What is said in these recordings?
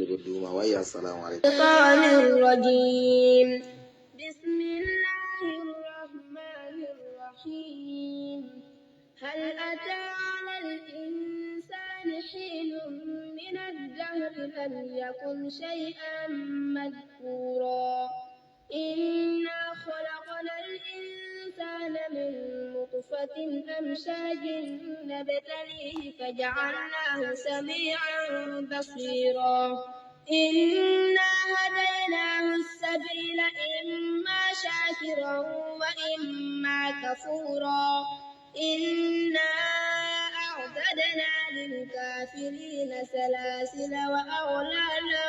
الشيطان الرجيم بسم الله الرحمن الرحيم هل أتى على الإنسان حين من الدهر لم يكن شيئا مذكورا إنا خلقنا الإنسان من نطفة أمشاج نبتليه فجعلناه سميعا بصيرا إنا هديناه السبيل إما شاكرا وإما كفورا إنا أعتدنا للكافرين سلاسل وأغلالا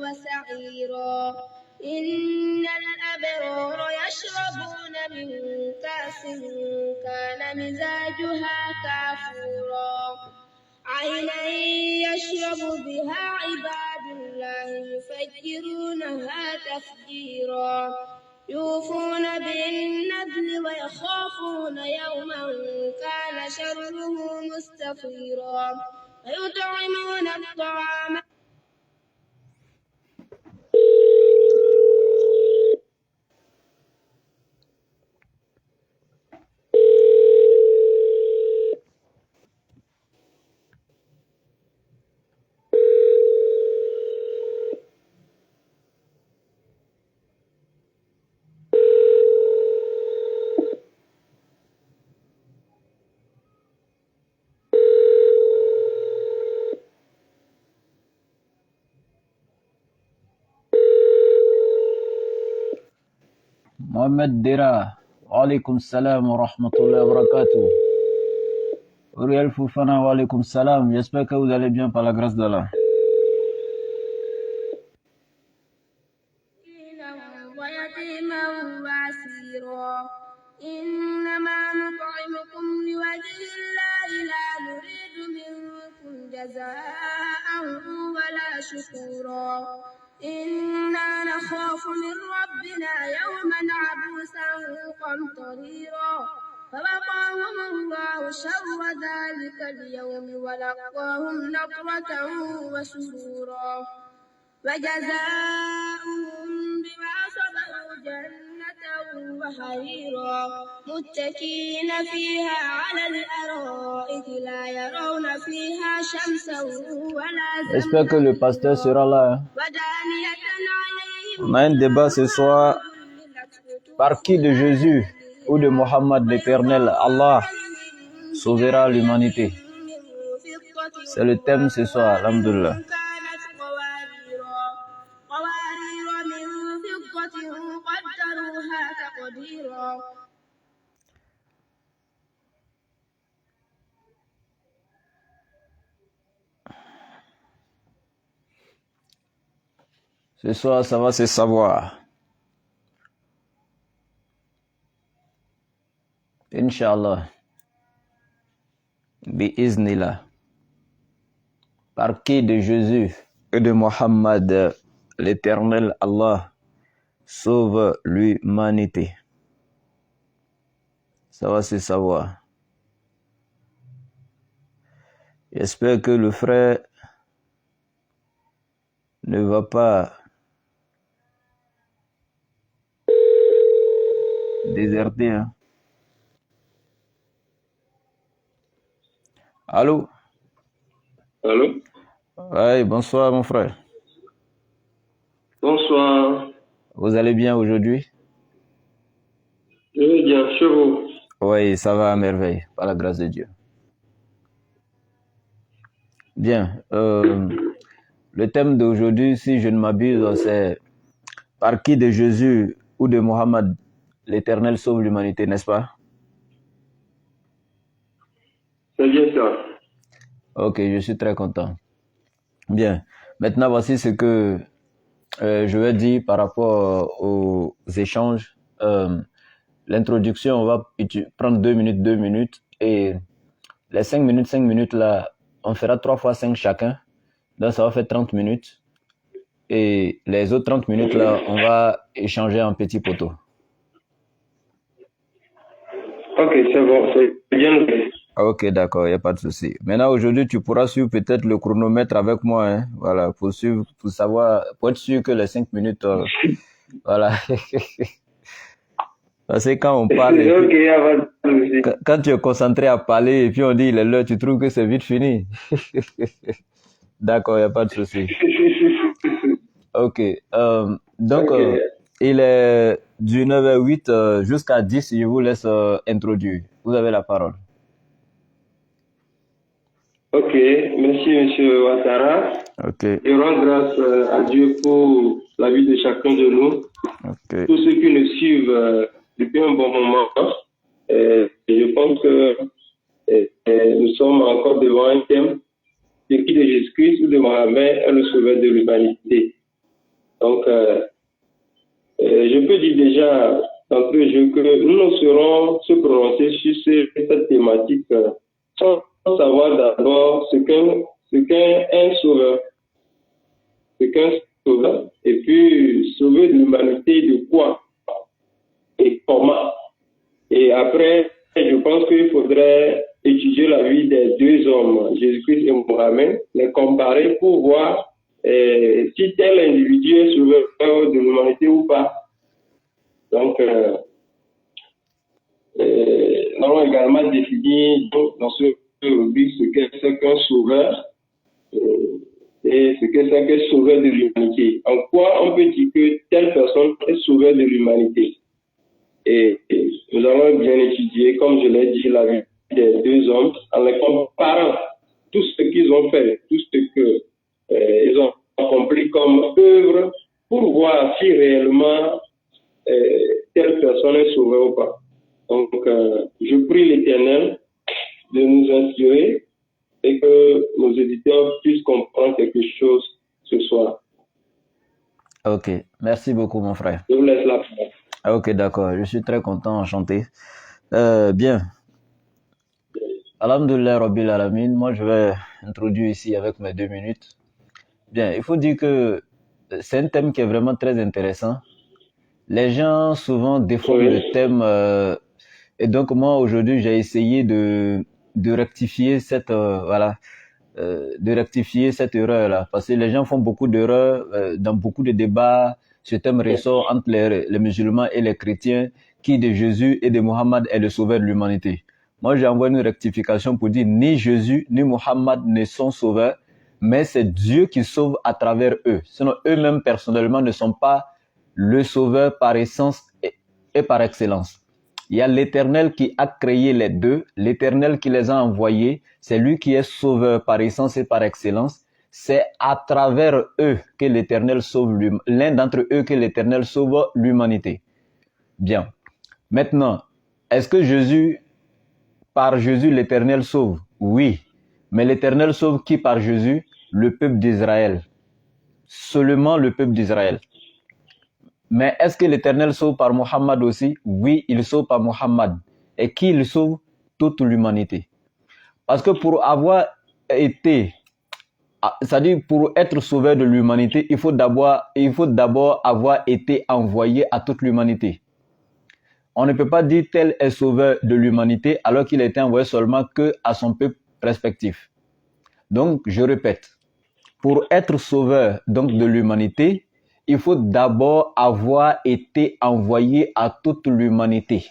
وسعيرا إن الأبرار يشربون من كأس كان مزاجها كافورا عينا يشرب بها عباد الله يفجرونها تفجيرا يوفون بالنذر ويخافون يوما كان شره مستطيرا ويطعمون الطعام Mohamed Dera, wa alaykoum salam wa rahmatullahi wa barakatuh. Uriel Foufana, wa alaykoum salam. J'espère que vous allez bien par la grâce d'Allah. ويتيما وعسيرا إنما نطعمكم لوجه الله لا نريد منكم جزاء ولا شكورا إنا نخاف من ربنا يوما عبوسا قمطريرا فوقاهم الله شر ذلك اليوم ولقاهم نضرة وسرورا وجزاؤهم بما صبروا جنة وحريرا متكئين فيها على الأرائك لا يرون فيها شمسا ولا J'espère que le pasteur sera là. On a un débat ce soir. Par qui de Jésus ou de Mohammed l'Éternel, Allah sauvera l'humanité? C'est le thème ce soir, alhamdoulilah. Ce soir, ça va se savoir. Inch'Allah. Bi'iznillah. Par qui de Jésus et de Mohammed, l'Éternel Allah sauve l'humanité. Ça va se savoir. J'espère que le frère ne va pas déserter. Hein. Allô? Allô? Oui, bonsoir mon frère. Bonsoir. Vous allez bien aujourd'hui? Je vais bien, chez vous? Oui, ça va à merveille, par la grâce de Dieu. Bien, le thème d'aujourd'hui, si je ne m'abuse, c'est par qui de Jésus ou de Mohammed l'Éternel sauve l'humanité, n'est-ce pas? C'est bien ça. Ok, je suis très content. Bien, maintenant voici ce que je vais dire par rapport aux échanges. L'introduction, on va prendre 2 minutes et les 5 minutes là, on fera 3 fois 5 chacun. Donc ça va faire 30 minutes. Et les autres 30 minutes là, on va échanger en petits poteaux. Ok, c'est bon, c'est bien. Ok, d'accord, il n'y a pas de souci. Maintenant, aujourd'hui, tu pourras suivre peut-être le chronomètre avec moi, hein, voilà, pour suivre, pour savoir, pour être sûr que les 5 minutes, voilà. Parce que quand on parle et Ok, puis, y a pas de souci. quand tu es concentré à parler et puis on dit il est l'heure, tu trouves que c'est vite fini. D'accord, il n'y a pas de souci. Ok, donc, Ok. il est du 9h08 jusqu'à 10, je vous laisse introduire. Vous avez la parole. Ok, merci Monsieur Ouattara. Ok, Je rends grâce à Dieu pour la vie de chacun de nous. ok, Tous ceux qui nous suivent depuis un bon moment. Je pense que nous sommes encore devant un thème de qui de Jésus-Christ ou de Mohamed est le sauveur de l'humanité. Donc, je peux dire déjà d'entrée de jeu que nous ne saurons se prononcer sur cette thématique sans savoir d'abord ce qu'est un sauveur. Ce qu'est un sauveur. Et puis, sauver de l'humanité de quoi et comment. Et après, je pense qu'il faudrait étudier la vie des deux hommes, Jésus-Christ et Mohamed, les comparer pour voir si tel individu est sauveur de l'humanité ou pas. Donc, nous allons également définir dans ce rubrique ce qu'est qu'un sauveur et ce que c'est qu'un sauveur de l'humanité. En quoi on peut dire que telle personne est sauveur de l'humanité? Et nous allons bien étudier, comme je l'ai dit, la vie des deux hommes en les comparant tout ce qu'ils ont fait, tout ce qu'ils ont accompli comme œuvre pour voir si réellement telle personne est sauvée ou pas. Donc, je prie l'Éternel de nous inspirer et que nos éditeurs puissent comprendre quelque chose ce soir. ok. Merci beaucoup, mon frère. Je vous laisse la parole. Ok, d'accord. Je suis très content, enchanté. Bien. Alhamdulillah Rabbil Alamin. Moi, je vais introduire ici avec mes 2 minutes. Bien, il faut dire que c'est un thème qui est vraiment très intéressant. Les gens souvent déforment Oui. le thème et donc moi aujourd'hui j'ai essayé de rectifier cette de rectifier cette erreur là parce que les gens font beaucoup d'erreurs dans beaucoup de débats. Ce thème ressort entre les musulmans et les chrétiens qui de Jésus et de Mohammed est le sauveur de l'humanité. Moi j'ai envoyé une rectification pour dire ni Jésus ni Mohammed ne sont sauveurs, mais c'est Dieu qui sauve à travers eux. Sinon eux-mêmes personnellement ne sont pas le sauveur par essence et par excellence. Il y a l'Éternel qui a créé les deux, l'Éternel qui les a envoyés, c'est lui qui est sauveur par essence et par excellence. C'est à travers eux que l'Éternel sauve l'un d'entre eux que l'Éternel sauve l'humanité. Bien. Maintenant, est-ce que par Jésus, l'Éternel sauve? Oui. Mais l'Éternel sauve qui par Jésus? Le peuple d'Israël. Seulement le peuple d'Israël. Mais est-ce que l'Éternel sauve par Mohammed aussi? Oui, il sauve par Mohammed. Et qui il sauve? Toute l'humanité. Parce que pour avoir été, c'est-à-dire pour être sauveur de l'humanité, il faut d'abord avoir été envoyé à toute l'humanité. On ne peut pas dire tel est sauveur de l'humanité alors qu'il a été envoyé seulement que à son peuple respectif. Donc, je répète, pour être sauveur donc de l'humanité, il faut d'abord avoir été envoyé à toute l'humanité.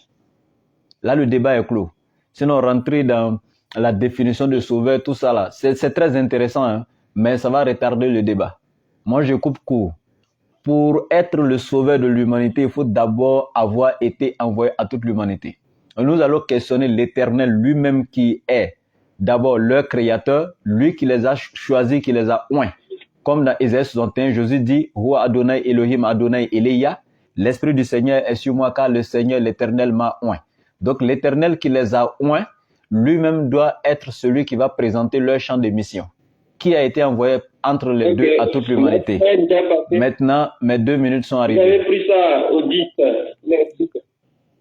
Là, le débat est clos. Sinon, rentrer dans la définition de sauveur, tout ça là, c'est très intéressant, hein, mais ça va retarder le débat. Moi, je coupe court. Pour être le sauveur de l'humanité, il faut d'abord avoir été envoyé à toute l'humanité. Nous allons questionner l'Éternel lui-même qui est d'abord leur créateur, lui qui les a choisis, qui les a oints. Comme dans Ésaïe 61, Jésus dit, Roi Adonai Elohim Adonai Eleya, l'Esprit du Seigneur est sur moi car le Seigneur l'Éternel m'a oint. Donc l'Éternel qui les a oints, lui-même doit être celui qui va présenter leur champ de mission. Qui a été envoyé entre les deux à toute l'humanité. Maintenant, mes 2 minutes sont arrivées. Vous avez pris ça au 10.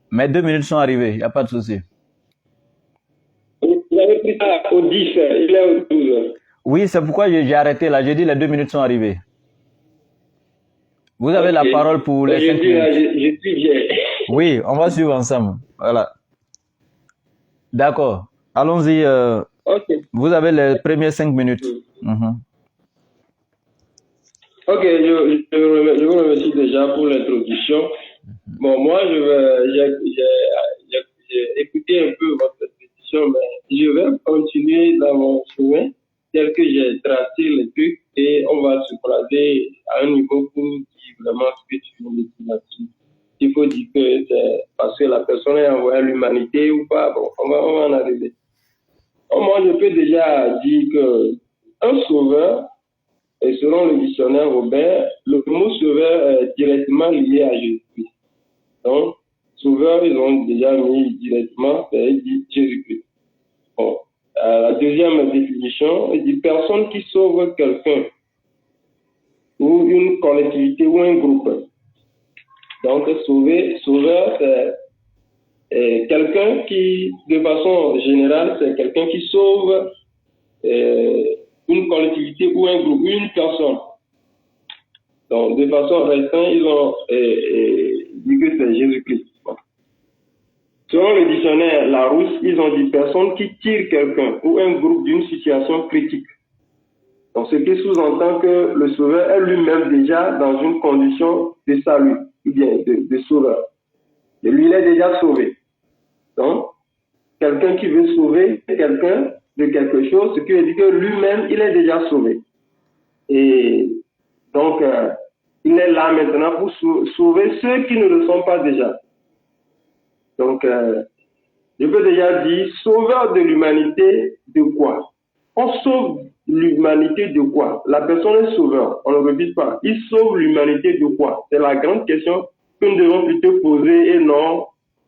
Mes 2 minutes sont arrivées, il n'y a pas de souci. Vous avez pris ça au 10, il est au 12. Oui, c'est pourquoi j'ai arrêté là. J'ai dit les 2 minutes sont arrivées. Vous avez la parole pour les 5 minutes. Je suis bien. Oui, on va suivre ensemble. Voilà. D'accord. Allons-y. Ok. Vous avez les premières 5 minutes. Mhm. Ok, je vous remercie déjà pour l'introduction. Bon, moi, j'ai écouté un peu votre exposition, mais je vais continuer dans mon chemin tel que j'ai tracé les trucs et on va se croiser à un niveau pour dire vraiment ce que tu veux dire là-dessus. Il faut dire que c'est parce que la personne est envoyée à l'humanité ou pas. Bon, on va en arriver. Donc, moi, je peux déjà dire que un sauveur, et selon le dictionnaire Robert, le mot sauveur est directement lié à Jésus-Christ. Donc, sauveur, ils ont déjà mis directement, c'est dit Jésus-Christ. Bon. La deuxième définition, il dit personne qui sauve quelqu'un ou une collectivité ou un groupe. Donc, sauveur, c'est quelqu'un qui, de façon générale, c'est quelqu'un qui sauve une collectivité ou un groupe, ou une personne. Donc, de façon restreinte, ils ont dit que c'est Jésus-Christ. Bon. Selon le dictionnaire Larousse, ils ont dit personne qui tire quelqu'un ou un groupe d'une situation critique. Donc, ce qui sous-entend que le sauveur est lui-même déjà dans une condition de salut, ou bien de sauveur. Et lui, il est déjà sauvé. Donc, quelqu'un qui veut sauver quelqu'un de quelque chose, ce qui veut dire que lui-même, il est déjà sauvé. Et donc, il est là maintenant pour sauver ceux qui ne le sont pas déjà. Donc, je peux déjà dire, sauveur de l'humanité de quoi? On sauve l'humanité de quoi? La personne est sauveur, on ne le répète pas. Il sauve l'humanité de quoi? C'est la grande question que nous devons plutôt poser et non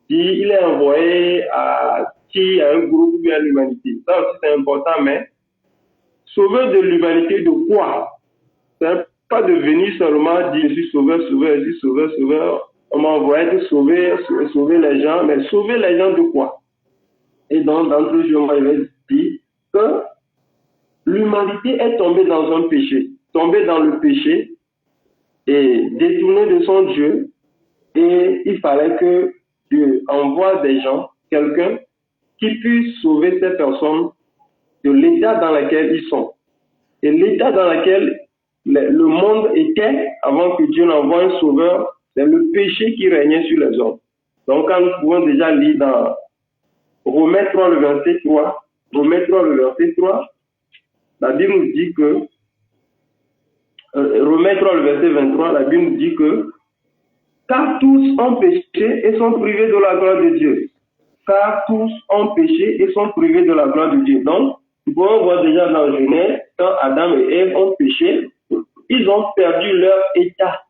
s'il est envoyé à un groupe ou à l'humanité. Ça aussi c'est important, mais sauveur de l'humanité de quoi? C'est pas de venir seulement dire je suis sauveur, sauveur, je suis sauveur, sauveur. On m'a envoyé de sauver les gens, mais sauver les gens de quoi? Et donc, d'entre eux, on va dire que l'humanité est tombée dans un péché, tombée dans le péché et détournée de son Dieu. Et il fallait que Dieu envoie des gens, quelqu'un qui puisse sauver ces personnes de l'état dans lequel ils sont. Et l'état dans lequel le monde était avant que Dieu n'envoie un sauveur, c'est le péché qui régnait sur les hommes. Donc, quand nous pouvons déjà lire dans Romains 3, le verset 3, la Bible nous dit que, Romains 3, le verset 23, la Bible nous dit que, car tous ont péché et sont privés de la gloire de Dieu. Car tous ont péché et sont privés de la gloire de Dieu. Donc, nous pouvons voir déjà dans Genèse, quand Adam et Ève ont péché, ils ont perdu leur état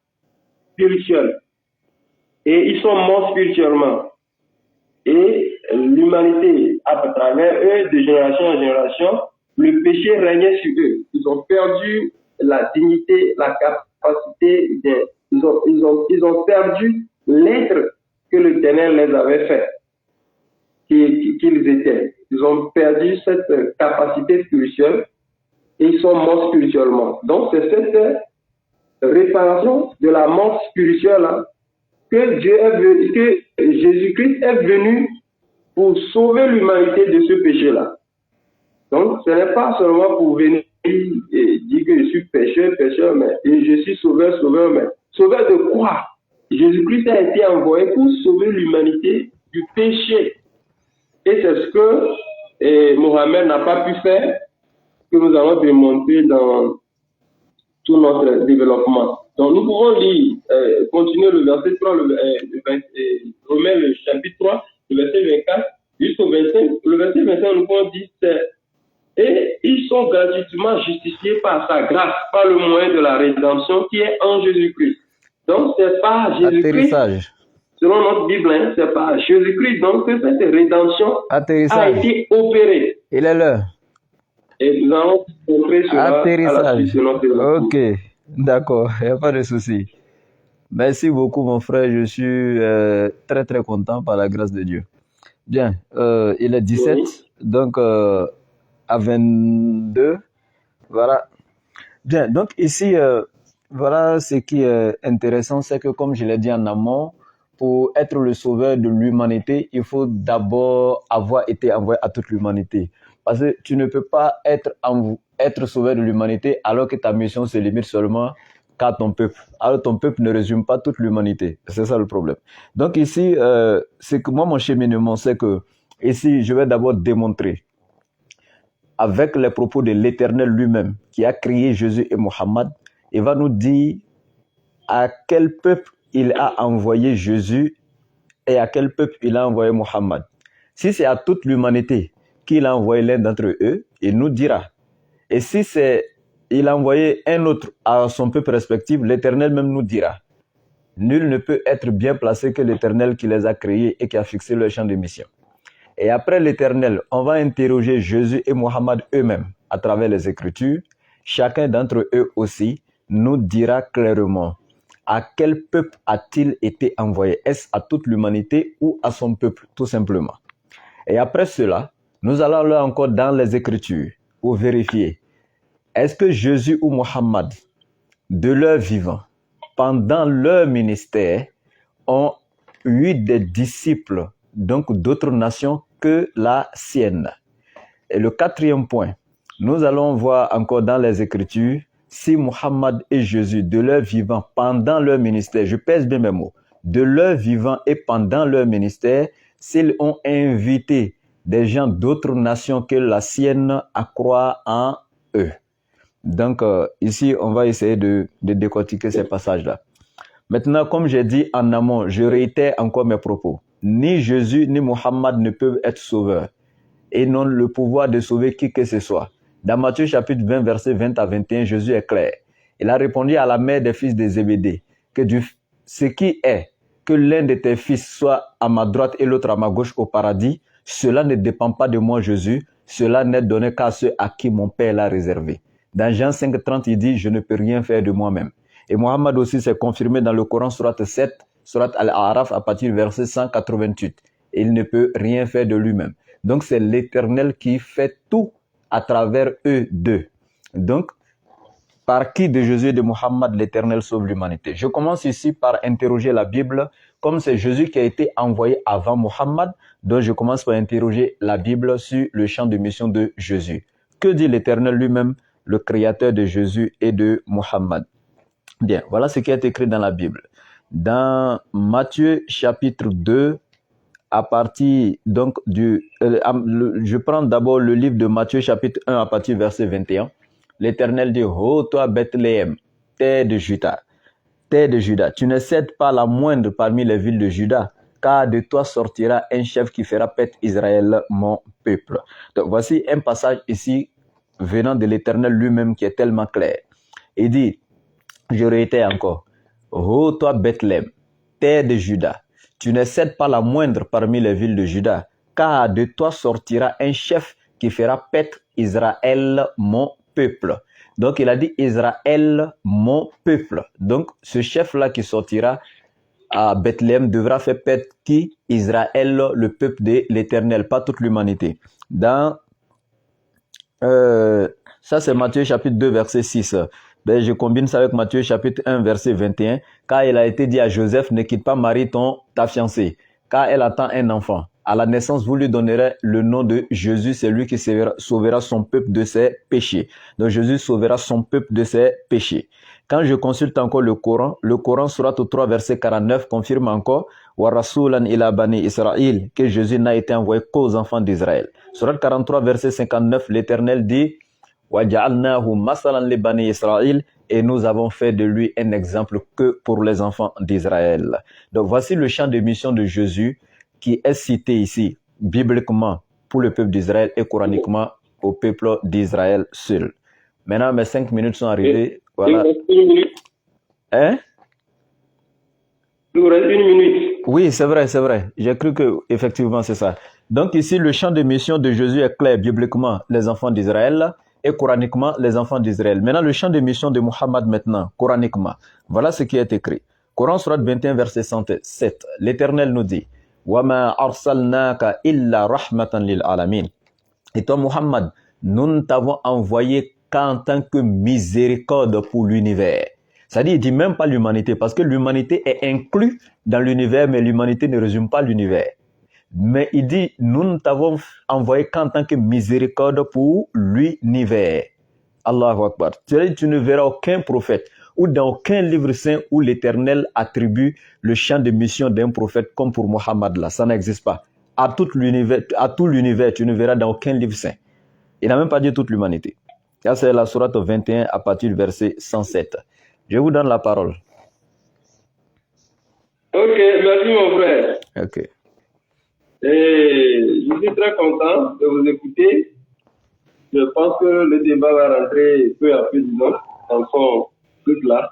spirituel. Et ils sont morts spirituellement. Et l'humanité, à travers eux, de génération en génération, le péché régnait sur eux. Ils ont perdu la dignité, la capacité, ils ont perdu l'être que l'Éternel les avait fait, qu'ils étaient. Ils ont perdu cette capacité spirituelle et ils sont morts spirituellement. Donc, c'est cette réparation de la mort spirituelle là, que Jésus-Christ est venu pour sauver l'humanité de ce péché-là. Donc, ce n'est pas seulement pour venir et dire que je suis pécheur, mais je suis sauveur, mais sauveur de quoi? Jésus-Christ a été envoyé pour sauver l'humanité du péché. Et c'est ce que Mohamed n'a pas pu faire, que nous allons démontrer dans tout notre développement. Donc, nous pouvons lire, continuer le verset 3, Romains le chapitre 3, le verset 24, jusqu'au 25. Le verset 25, nous pouvons dire, et ils sont gratuitement justifiés par sa grâce, par le moyen de la rédemption qui est en Jésus-Christ. Donc, c'est pas Jésus-Christ, selon notre Bible, hein, c'est pas Jésus-Christ, donc que cette rédemption a été opérée. Il est là. Et nous allons montrer cela à la suite de notre développement. Ok, d'accord, il n'y a pas de souci. Merci beaucoup, mon frère. Je suis très, très content par la grâce de Dieu. Bien, il est 17, donc à 22. Voilà. Bien, donc ici, voilà ce qui est intéressant, c'est que comme je l'ai dit en amont, pour être le sauveur de l'humanité, il faut d'abord avoir été envoyé à toute l'humanité. Parce que tu ne peux pas être sauveur de l'humanité alors que ta mission se limite seulement qu'à ton peuple. Alors ton peuple ne résume pas toute l'humanité. C'est ça le problème. Donc ici, c'est que moi, mon cheminement, c'est que ici, je vais d'abord démontrer avec les propos de l'Éternel lui-même qui a créé Jésus et Mohammed, il va nous dire à quel peuple il a envoyé Jésus et à quel peuple il a envoyé Mohammed. Si c'est à toute l'humanité qu'il a envoyé l'un d'entre eux, il nous dira. Et si il a envoyé un autre à son peuple respectif, l'Éternel même nous dira. Nul ne peut être bien placé que l'Éternel qui les a créés et qui a fixé leur champ de mission. Et après l'Éternel, on va interroger Jésus et Mohammed eux-mêmes à travers les Écritures. Chacun d'entre eux aussi nous dira clairement à quel peuple a-t-il été envoyé. Est-ce à toute l'humanité ou à son peuple, tout simplement. Et après cela, nous allons là encore dans les Écritures pour vérifier. Est-ce que Jésus ou Mohammed, de leur vivant, pendant leur ministère, ont eu des disciples, donc d'autres nations que la sienne? Et le quatrième point, nous allons voir encore dans les Écritures si Mohammed et Jésus, de leur vivant, pendant leur ministère, je pèse bien mes mots, de leur vivant et pendant leur ministère, s'ils ont invité des gens d'autres nations que la sienne à croire en eux. Donc ici, on va essayer de décortiquer ces passages-là. Maintenant, comme j'ai dit en amont, je réitère encore mes propos. Ni Jésus ni Mohammed ne peuvent être sauveurs et n'ont le pouvoir de sauver qui que ce soit. Dans Matthieu chapitre 20, versets 20 à 21, Jésus est clair. Il a répondu à la mère des fils de Zébédée que ce qui est que l'un de tes fils soit à ma droite et l'autre à ma gauche au paradis, cela ne dépend pas de moi, Jésus. Cela n'est donné qu'à ceux à qui mon Père l'a réservé. Dans Jean 5, 30, il dit, je ne peux rien faire de moi-même. Et Mohammed aussi s'est confirmé dans le Coran, surat 7, surat Al-A'raf, à partir du verset 188. Il ne peut rien faire de lui-même. Donc c'est l'Éternel qui fait tout à travers eux deux. Donc, par qui de Jésus et de Mohammed l'Éternel sauve l'humanité? Je commence ici par interroger la Bible. Comme c'est Jésus qui a été envoyé avant Mohammed, donc je commence par interroger la Bible sur le champ de mission de Jésus. Que dit l'Éternel lui-même, le créateur de Jésus et de Mohammed? Bien, voilà ce qui est écrit dans la Bible. Dans Matthieu chapitre 2, à partir donc je prends d'abord le livre de Matthieu chapitre 1 à partir du verset 21. L'Éternel dit, ô toi Bethléem, terre de Juda, tu ne cèdes pas la moindre parmi les villes de Juda, car de toi sortira un chef qui fera paître Israël, mon peuple. Donc voici un passage ici venant de l'Éternel lui-même qui est tellement clair. Il dit, je réitère encore, ô toi Bethléem, terre de Juda, tu ne cèdes pas la moindre parmi les villes de Juda, car de toi sortira un chef qui fera paître Israël, mon peuple. Donc il a dit Israël, mon peuple. Donc ce chef-là qui sortira à Bethléem devra faire paître qui? Israël, le peuple de l'Éternel, pas toute l'humanité. Dans ça c'est Matthieu chapitre 2 verset 6. Ben, je combine ça avec Matthieu chapitre 1 verset 21, car il a été dit à Joseph, ne quitte pas Marie ta fiancée, car elle attend un enfant. À la naissance, vous lui donnerez le nom de Jésus, c'est lui qui sauvera son peuple de ses péchés. Donc Jésus sauvera son peuple de ses péchés. Quand je consulte encore le Coran surat 3 verset 49 confirme encore wa rasulan ila bani Israël, que Jésus n'a été envoyé qu'aux enfants d'Israël. Surat 43 verset 59, l'Éternel dit وَجَعَلْنَاهُ مَثَلًا لِبَنِي إِسْرَائِيلَ, et nous avons fait de lui un exemple que pour les enfants d'Israël. Donc voici le champ de mission de Jésus qui est cité ici, bibliquement pour le peuple d'Israël et coraniquement au peuple d'Israël seul. Maintenant, mes 5 minutes sont arrivées. Voilà. Hein? Il nous reste 1 minute. Oui, c'est vrai. J'ai cru que effectivement c'est ça. Donc ici, le champ de mission de Jésus est clair, bibliquement, les enfants d'Israël, et coraniquement, les enfants d'Israël. Maintenant, le champ de mission de Mohammed maintenant, coraniquement. Voilà ce qui est écrit. Coran surat 21, verset 107. L'Éternel nous dit, وَمَا أَرْسَلْنَاكَ إِلَّا رَحْمَةً لِلْعَالَمِينَ. Et toi, Mohammed, nous ne t'avons envoyé qu'en tant que miséricorde pour l'univers. C'est-à-dire, il ne dit même pas l'humanité, parce que l'humanité est inclue dans l'univers, mais l'humanité ne résume pas l'univers. Mais il dit, nous ne t'avons envoyé qu'en tant que miséricorde pour l'univers. Allahu Akbar. C'est-à-dire, tu ne verras aucun prophète ou dans aucun livre saint où l'Éternel attribue le champ de mission d'un prophète comme pour Mohammed là. Ça n'existe pas. À tout l'univers, tu ne verras dans aucun livre saint. Il n'a même pas dit toute l'humanité. Ça, c'est la sourate 21 à partir du verset 107. Je vous donne la parole. Ok, merci mon frère. Ok. Et je suis très content de vous écouter. Je pense que le débat va rentrer peu à peu, disons, dans son truc là.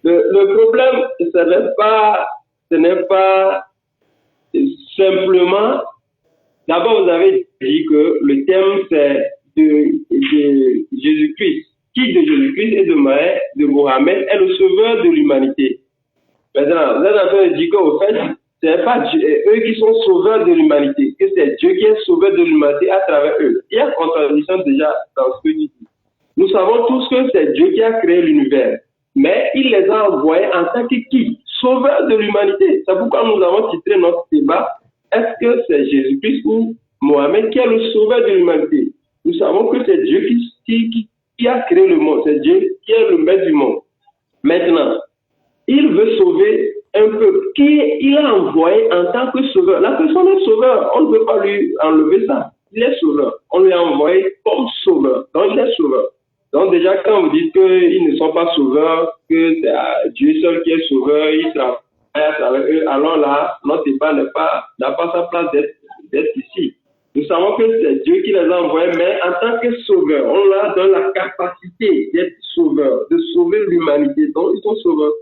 Le problème, ce n'est pas simplement. D'abord, vous avez dit que le thème c'est de Jésus-Christ. Qui de Jésus-Christ et de Mohammed est le sauveur de l'humanité. Maintenant, vous êtes en train de dire qu'au fait, ce n'est pas eux qui sont sauveurs de l'humanité, que c'est Dieu qui est sauveur de l'humanité à travers eux. Il y a contradiction déjà dans ce que tu dis. Nous savons tous que c'est Dieu qui a créé l'univers, mais il les a envoyés en tant que qui? Sauveurs de l'humanité. C'est pourquoi nous avons titré notre débat. Est-ce que c'est Jésus-Christ ou Mohammed qui est le sauveur de l'humanité? Nous savons que c'est Dieu qui a créé le monde, c'est Dieu qui est le maître du monde. Maintenant, il veut sauver un peuple qui il a envoyé en tant que sauveur. La personne est sauveur, on ne peut pas lui enlever ça. Il est sauveur. On lui a envoyé comme sauveur. Donc il est sauveur. Donc déjà, quand vous dites qu'ils ne sont pas sauveurs, que c'est Dieu seul qui est sauveur, il travaille avec eux, alors là, notre débat n'a pas sa place d'être ici. Nous savons que c'est Dieu qui les a envoyés, mais en tant que sauveur, on leur donne la capacité d'être sauveur, de sauver l'humanité. Donc ils sont sauveurs.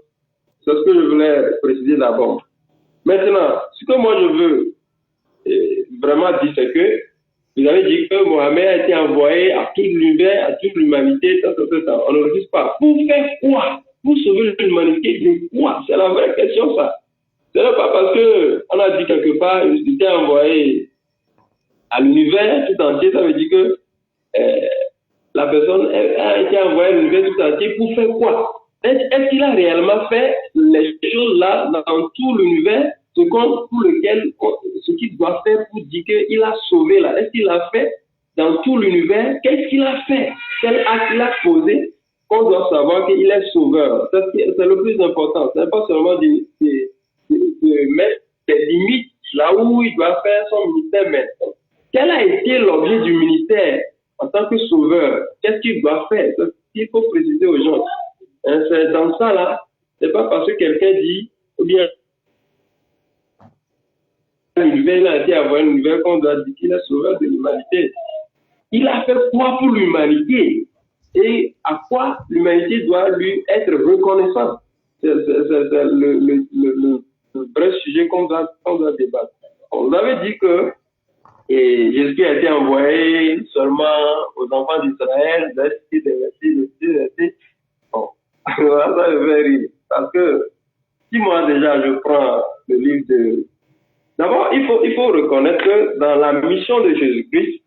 C'est ce que je voulais préciser d'abord. Maintenant, ce que moi je veux vraiment dire, c'est que vous avez dit que Mohammed a été envoyé à tout l'univers, à toute l'humanité, on ne le dit pas. Pour faire quoi? Pour sauver l'humanité de quoi? C'est la vraie question, ça. Ce n'est pas parce qu'on a dit quelque part, il était envoyé à l'univers tout entier, ça veut dire que la personne a été envoyée à l'univers tout entier pour faire quoi? Est-ce qu'il a réellement fait les choses là dans tout l'univers, ce qu'il doit faire pour dire qu'il a sauvé là? Est-ce qu'il a fait dans tout l'univers? Qu'est-ce qu'il a fait? Quel acte il a posé qu'on doit savoir qu'il est sauveur? C'est le plus important. Ce n'est pas seulement de mettre des limites là où il doit faire son ministère maintenant. Quel a été l'objet du ministère en tant que sauveur? Qu'est-ce qu'il doit faire? C'est ce qu'il faut préciser aux gens. C'est dans ça là, c'est pas parce que quelqu'un dit, ou bien l'univers a été envoyé l'univers qu'on doit dire qu'il est sauveur de l'humanité. Il a fait quoi pour l'humanité? Et à quoi l'humanité doit lui être reconnaissante? C'est le vrai sujet qu'on doit débattre. On avait dit que Jésus a été envoyé seulement aux enfants d'Israël, bon. Voilà, ça me fait rire. Parce que si moi déjà je prends le livre de... D'abord, il faut reconnaître que dans la mission de Jésus-Christ,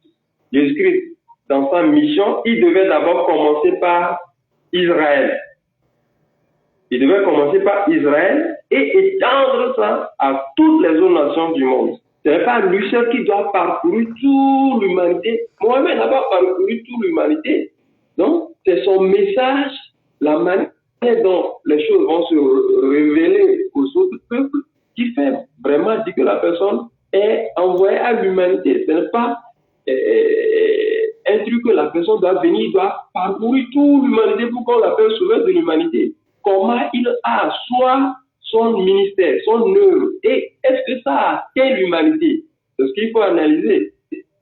dans sa mission, il devait d'abord commencer par Israël. Il devait commencer par Israël et étendre ça à toutes les autres nations du monde. Ce n'est pas lui seul qui doit parcourir toute l'humanité. Mohammed n'a pas parcouru toute l'humanité. Donc, c'est son message, la manière dont les choses vont se révéler aux autres peuples qui fait vraiment dire que la personne est envoyée à l'humanité. Ce n'est pas un truc que la personne doit venir, doit parcourir toute l'humanité pour qu'on l'appelle sauveur de l'humanité. Comment il a soit son ministère, son œuvre, et est-ce que ça a atteint l'humanité? C'est ce qu'il faut analyser.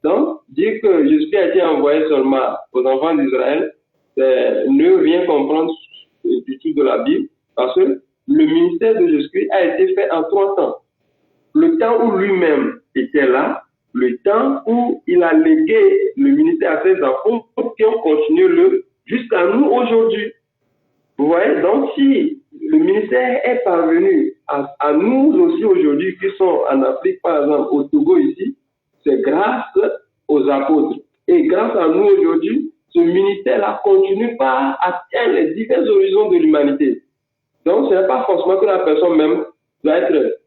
Donc, dire que Jésus a été envoyé seulement aux enfants d'Israël, ne veut rien comprendre du titre de la Bible, parce que le ministère de Jésus a été fait en 3 temps. Le temps où lui-même était là, le temps où il a légué le ministère à ses enfants qui ont continué jusqu'à nous aujourd'hui. Vous voyez, donc si le ministère est parvenu à nous aussi aujourd'hui qui sont en Afrique, par exemple au Togo ici, c'est grâce aux apôtres. Et grâce à nous aujourd'hui, ce ministère-là continue pas à atteindre les divers horizons de l'humanité. Donc, ce n'est pas forcément que la personne même doit être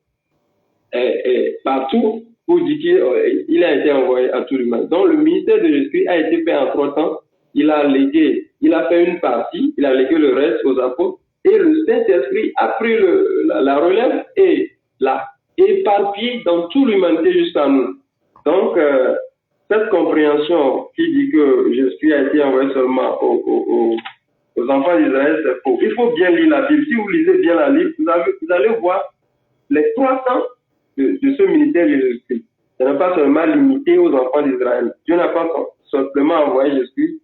partout pour dire qu'il a été envoyé à tout le monde. Donc, le ministère de Jésus a été fait en 3 temps. Il a fait une partie, il a légué le reste aux apôtres, et le Saint-Esprit a pris la relève et l'a éparpillé dans toute l'humanité jusqu'à nous. Donc, cette compréhension qui dit que Jésus a été envoyé seulement aux enfants d'Israël, c'est faux. Il faut bien lire la Bible. Si vous lisez bien la Bible, vous allez voir les 3 temps de ce ministère de Jésus-Christ. Ce n'est pas seulement limité aux enfants d'Israël. Dieu n'a pas simplement envoyé Jésus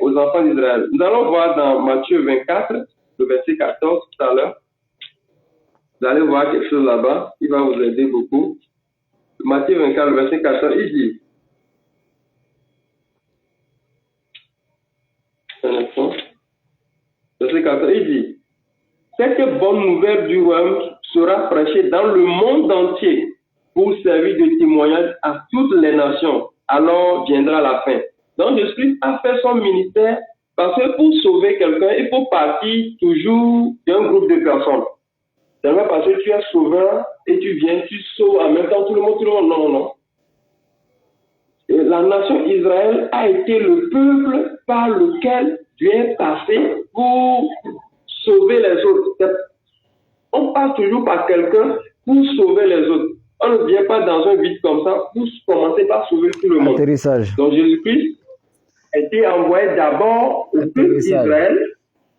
aux enfants d'Israël. Nous allons voir dans Matthieu 24, le verset 14 tout à l'heure. Vous allez voir quelque chose là-bas, il va vous aider beaucoup. Matthieu 24, le verset 14, il dit, verset 14, il dit, cette bonne nouvelle du royaume sera prêchée dans le monde entier pour servir de témoignage à toutes les nations. Alors viendra la fin. Donc Jésus a fait son ministère parce que pour sauver quelqu'un, il faut partir toujours d'un groupe de personnes. C'est pas parce que tu es sauveur et tu viens, tu sauves en même temps tout le monde. Non. Et la nation Israël a été le peuple par lequel Dieu est passé pour sauver les autres. On passe toujours par quelqu'un pour sauver les autres. On ne vient pas dans un vide comme ça pour commencer par sauver tout le monde. Atterrissage. Donc Jésus-Christ a été envoyé d'abord au peuple d'Israël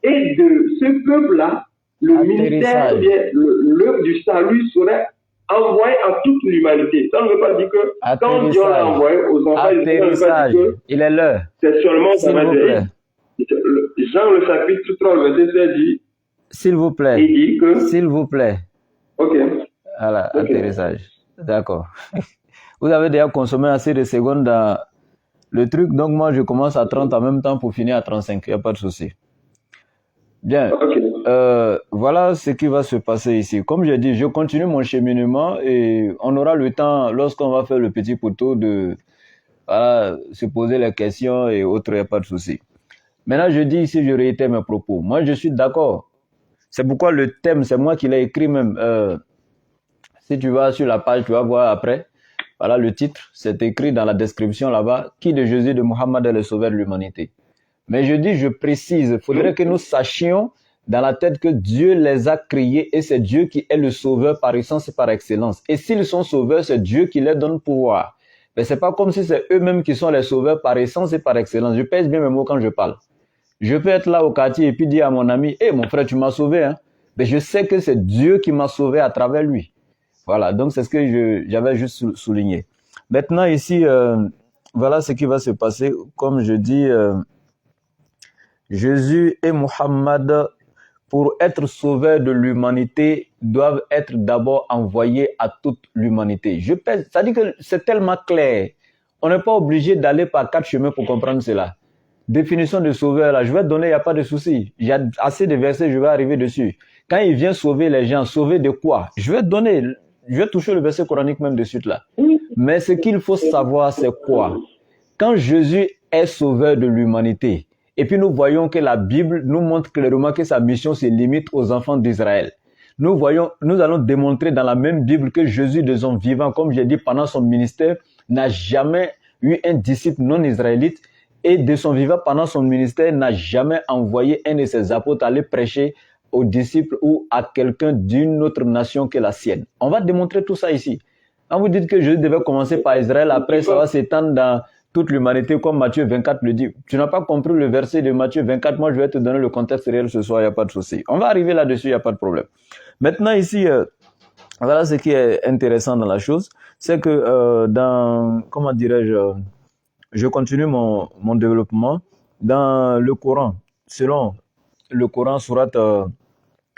et de ce peuple-là, le ministère, l'œuvre du salut serait envoyé à toute l'humanité. Ça ne veut pas dire que quand Dieu l'a envoyé aux enfants d'Israël, il est l'heure. C'est seulement dans Jean le chapitre 3, le verset 16 dit, s'il vous plaît, il dit que, s'il vous plaît. Ok. Voilà, atterrissage. D'accord. Vous avez déjà consommé assez de secondes dans le truc, donc moi je commence à 30 en même temps pour finir à 35, il n'y a pas de souci. Bien, voilà ce qui va se passer ici. Comme je dis, je continue mon cheminement et on aura le temps, lorsqu'on va faire le petit poteau, de se poser les questions et autres, il n'y a pas de souci. Maintenant, je dis ici, je réitère mes propos. Moi, je suis d'accord. C'est pourquoi le thème, c'est moi qui l'ai écrit même. Si tu vas sur la page, tu vas voir après. Voilà le titre, c'est écrit dans la description là-bas. Qui de Jésus de Mohammed est le sauveur de l'humanité? Mais je dis, je précise, il faudrait que nous sachions dans la tête que Dieu les a créés et c'est Dieu qui est le sauveur par essence et par excellence. Et s'ils sont sauveurs, c'est Dieu qui les donne pouvoir. Mais c'est pas comme si c'est eux-mêmes qui sont les sauveurs par essence et par excellence. Je pèse bien mes mots quand je parle. Je peux être là au quartier et puis dire à mon ami, hey, mon frère, tu m'as sauvé, hein? Mais je sais que c'est Dieu qui m'a sauvé à travers lui. Voilà, donc c'est ce que j'avais juste souligné. Maintenant ici, voilà ce qui va se passer. Comme je dis, Jésus et Mohammed, pour être sauveurs de l'humanité, doivent être d'abord envoyés à toute l'humanité. C'est-à-dire que c'est tellement clair. On n'est pas obligé d'aller par 4 chemins pour comprendre cela. Définition de sauveur, là, je vais te donner, il n'y a pas de souci. Il y a assez de versets, je vais arriver dessus. Quand il vient sauver les gens, sauver de quoi? Je vais te donner, je vais toucher le verset coranique même de suite là. Mais ce qu'il faut savoir, c'est quoi? Quand Jésus est sauveur de l'humanité, et puis nous voyons que la Bible nous montre clairement que sa mission se limite aux enfants d'Israël. Nous allons démontrer dans la même Bible que Jésus, de son vivant, comme j'ai dit pendant son ministère, n'a jamais eu un disciple non israélite. Et de son vivant, pendant son ministère, n'a jamais envoyé un de ses apôtres aller prêcher aux disciples ou à quelqu'un d'une autre nation que la sienne. On va démontrer tout ça ici. Quand vous dites que Jésus devait commencer par Israël, après ça va s'étendre dans toute l'humanité, comme Matthieu 24 le dit. Tu n'as pas compris le verset de Matthieu 24, moi je vais te donner le contexte réel ce soir, il n'y a pas de souci. On va arriver là-dessus, il n'y a pas de problème. Maintenant ici, voilà ce qui est intéressant dans la chose, c'est que comment dirais-je, je continue mon développement dans le Coran. Selon le Coran, sourate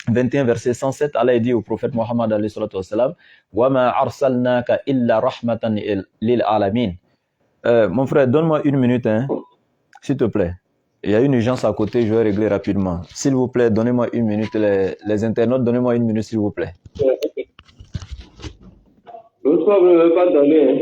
21, verset 107, Allah dit au prophète Mohammed alayhi salatu wassalam, wa ma arsalnaka illa rahmatan lil alamin. Mon frère, donne-moi 1 minute, hein, s'il te plaît. Il y a une urgence à côté, je vais régler rapidement. S'il vous plaît, donnez-moi 1 minute. Les internautes, donnez-moi 1 minute, s'il vous plaît. L'autre fois, vous ne m'avez pas donné, hein.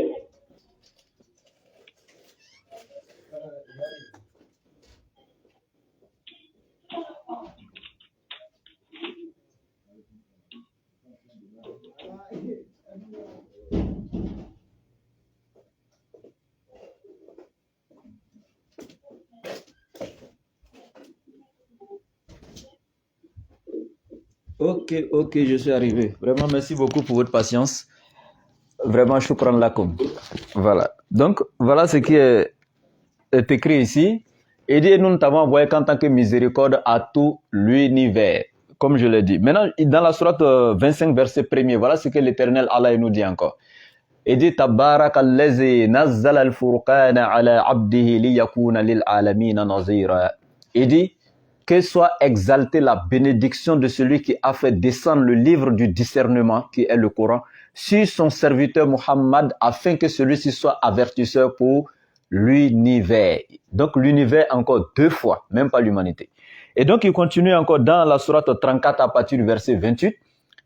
Ok, je suis arrivé. Vraiment, merci beaucoup pour votre patience. Vraiment, shukran lakum. Voilà. Donc, voilà ce qui est écrit ici. Et dit, nous ne t'avons envoyé qu'en tant que miséricorde à tout l'univers. Comme je l'ai dit. Maintenant, dans la sourate 25, verset 1er, voilà ce que l'Éternel Allah nous dit encore. Il dit, Tabarak allazi nazzal al-furqana ala abdihi liyakuna lil alamina nazira. Il dit, que soit exaltée la bénédiction de celui qui a fait descendre le livre du discernement, qui est le Coran, sur son serviteur Muhammad, afin que celui-ci soit avertisseur pour l'univers. Donc l'univers encore 2 fois, même pas l'humanité. Et donc il continue encore dans la sourate 34 à partir du verset 28.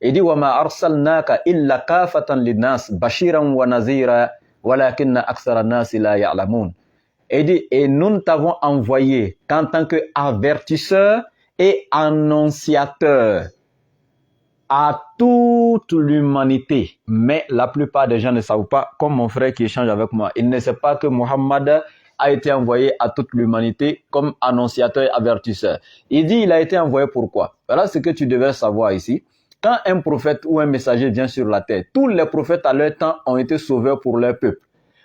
Il dit وَمَا أَرْسَلْنَاكَ إِلَّا كَافَةً لِلنَّاسِ بَشِيرًا وَنَذِيرًا وَلَكِنَّ أَكْثَرَ النَّاسِ لَا يَعْلَمُونَ. Et dit, et nous ne t'avons envoyé qu'en tant qu'avertisseur et annonciateur à toute l'humanité. Mais la plupart des gens ne savent pas, comme mon frère qui échange avec moi, il ne sait pas que Muhammad a été envoyé à toute l'humanité comme annonciateur et avertisseur. Il dit, il a été envoyé pourquoi? Voilà ce que tu devais savoir ici. Quand un prophète ou un messager vient sur la terre, tous les prophètes à leur temps ont été sauveurs pour leur peuple.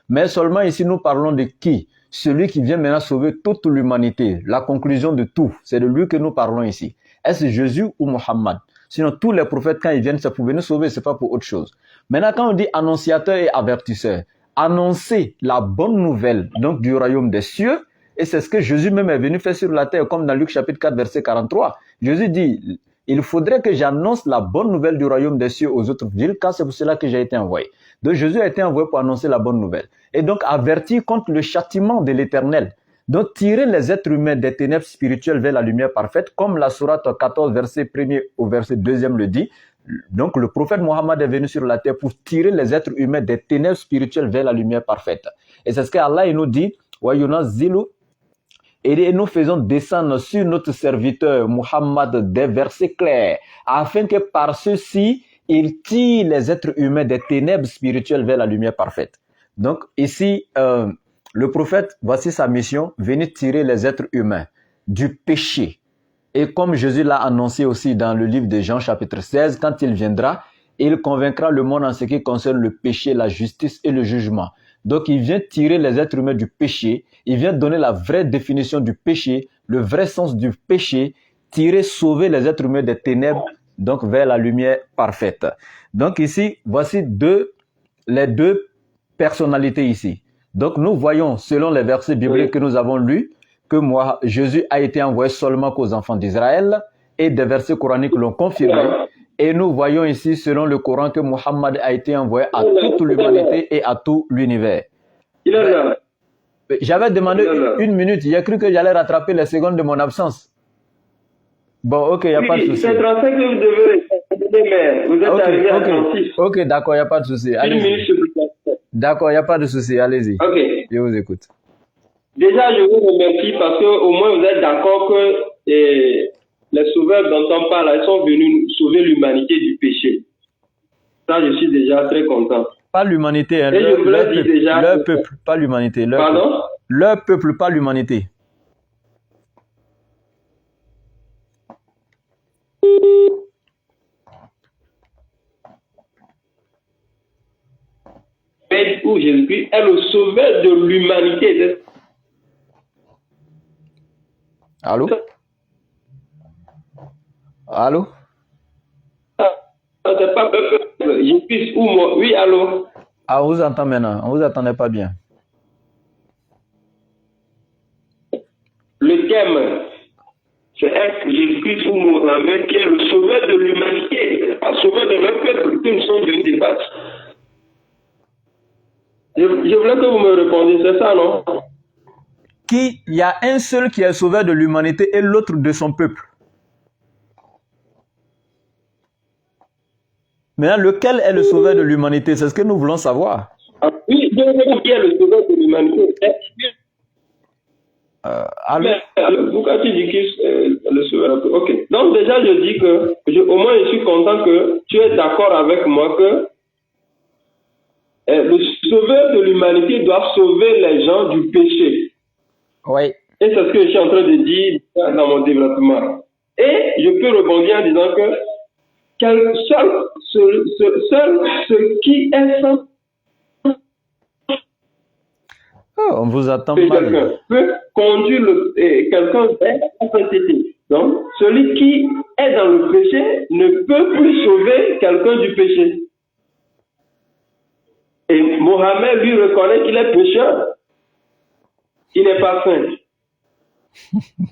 Mais seulement ici, nous parlons de qui? Celui qui vient maintenant sauver toute l'humanité. La conclusion de tout, c'est de lui que nous parlons ici. Est-ce Jésus ou Muhammad? Sinon, tous les prophètes, quand ils viennent, c'est pour venir sauver, c'est pas pour autre chose. Maintenant, quand on dit annonciateur et avertisseur, annoncer la bonne nouvelle, donc du royaume des cieux, et c'est ce que Jésus même est venu faire sur la terre, comme dans Luc chapitre 4, verset 43. Jésus dit, il faudrait que j'annonce la bonne nouvelle du royaume des cieux aux autres villes, car c'est pour cela que j'ai été envoyé. Donc Jésus a été envoyé pour annoncer la bonne nouvelle. Et donc avertir contre le châtiment de l'Éternel. Donc tirer les êtres humains des ténèbres spirituelles vers la lumière parfaite, comme la sourate 14, verset 1er au verset 2e le dit. Donc le prophète Mohammed est venu sur la terre pour tirer les êtres humains des ténèbres spirituelles vers la lumière parfaite. Et c'est ce qu'Allah il nous dit, wa yunazzilu, et nous faisons descendre sur notre serviteur Muhammad des versets clairs, afin que par ceux-ci, il tire les êtres humains des ténèbres spirituelles vers la lumière parfaite. Donc ici, le prophète, voici sa mission, venir tirer les êtres humains du péché. Et comme Jésus l'a annoncé aussi dans le livre de Jean chapitre 16, quand il viendra, il convaincra le monde en ce qui concerne le péché, la justice et le jugement. Donc il vient tirer les êtres humains du péché, il vient donner la vraie définition du péché, le vrai sens du péché, tirer, sauver les êtres humains des ténèbres, donc vers la lumière parfaite. Donc ici, voici les deux personnalités ici. Donc nous voyons, selon les versets bibliques que nous avons lus, que Jésus a été envoyé seulement qu'aux enfants d'Israël, et des versets coraniques l'ont confirmé. Et nous voyons ici, selon le Coran, que Muhammad a été envoyé à toute l'humanité et à tout l'univers. J'avais demandé 1 minute, j'ai cru que j'allais rattraper les secondes de mon absence. Bon, ok, il n'y a pas de souci. C'est 35 que vous devez répondre, mais vous êtes arrivé à 36. Ok, d'accord, il n'y a pas de souci. 1 minute sur le plateau. D'accord, il n'y a pas de souci, allez-y. Ok. Je vous écoute. Déjà, je vous remercie parce qu'au moins vous êtes d'accord que les sauveurs dont on parle, ils sont venus sauver l'humanité du péché. Ça, je suis déjà très content. Pas l'humanité, hein, leur peuple, pas l'humanité. Pardon? Leur peuple, pas l'humanité. Où Jésus-Christ est le sauveur de l'humanité. Allô? Allô? C'est pas Jésus-Christ ou moi. Oui, allô? Ah, on vous entend maintenant. On vous attendait pas bien. Le thème, c'est est-ce Jésus-Christ ou Mohamed qui est le sauveur de l'humanité, pas sauveur de leur peuple que nous sommes venus débattre. Je voulais que vous me répondiez, c'est ça, non? Il y a un seul qui est sauveur de l'humanité et l'autre de son peuple. Maintenant, lequel est le sauveur de l'humanité? C'est ce que nous voulons savoir. Oui, je veux qui est le sauveur de l'humanité. Pourquoi tu dis qu'il est le sauveur? Ok. Donc déjà, je dis que, au moins je suis content que tu es d'accord avec moi que le sauveur de l'humanité doit sauver les gens du péché. Oui. Et c'est ce que je suis en train de dire dans mon développement. Et je peux rebondir en disant que seul ce qui est sans Oh, on vous attend quelqu'un mal. peut conduire quelqu'un vers la sainteté. Donc, celui qui est dans le péché ne peut plus sauver quelqu'un du péché. Et Mohammed lui reconnaît qu'il est pécheur. Il n'est pas saint.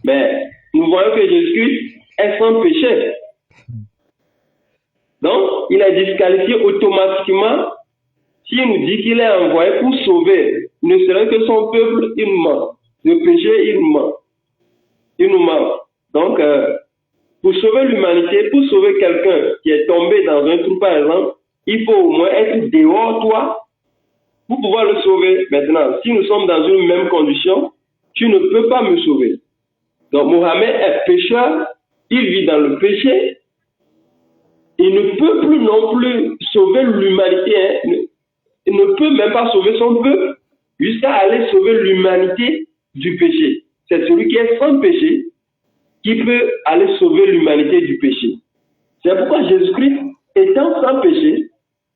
Mais nous voyons que Jésus est sans péché. Donc, il est disqualifié automatiquement s'il nous dit qu'il est envoyé pour sauver, ne serait que son peuple, il ment. De péché, il ment. Il nous ment. Donc, pour sauver l'humanité, pour sauver quelqu'un qui est tombé dans un trou, par exemple, il faut au moins être dehors, toi, pour pouvoir le sauver. Maintenant, si nous sommes dans une même condition, tu ne peux pas me sauver. Donc, Mohammed est pécheur, il vit dans le péché, il ne peut plus non plus sauver l'humanité, hein. Il ne peut même pas sauver son peuple jusqu'à aller sauver l'humanité du péché. C'est celui qui est sans péché qui peut aller sauver l'humanité du péché. C'est pourquoi Jésus-Christ, étant sans péché,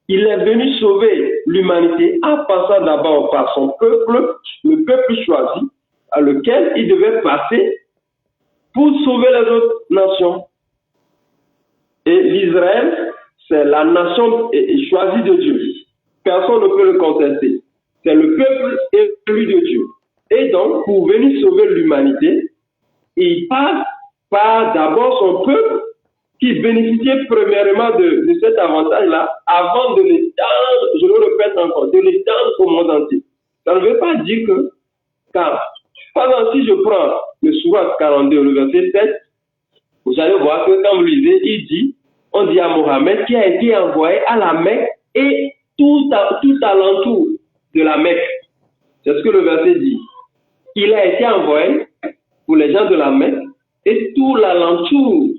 il est venu sauver l'humanité en passant d'abord par son peuple, le peuple choisi, à lequel il devait passer pour sauver les autres nations. Et l'Israël, c'est la nation choisie de Dieu. Personne ne peut le contester. C'est le peuple élu de Dieu. Et donc, pour venir sauver l'humanité, il passe par d'abord son peuple qui bénéficiait premièrement de cet avantage-là avant de l'étendre, je le répète encore, de l'étendre au monde entier. Ça ne veut pas dire que, car, par exemple, si je prends le Sourate 42, le verset 7, vous allez voir que quand vous lisez, il dit, on dit à Mohammed qui a été envoyé à la Mecque et tout alentour de la Mecque. C'est ce que le verset dit. Il a été envoyé pour les gens de la Mecque et tout l'alentour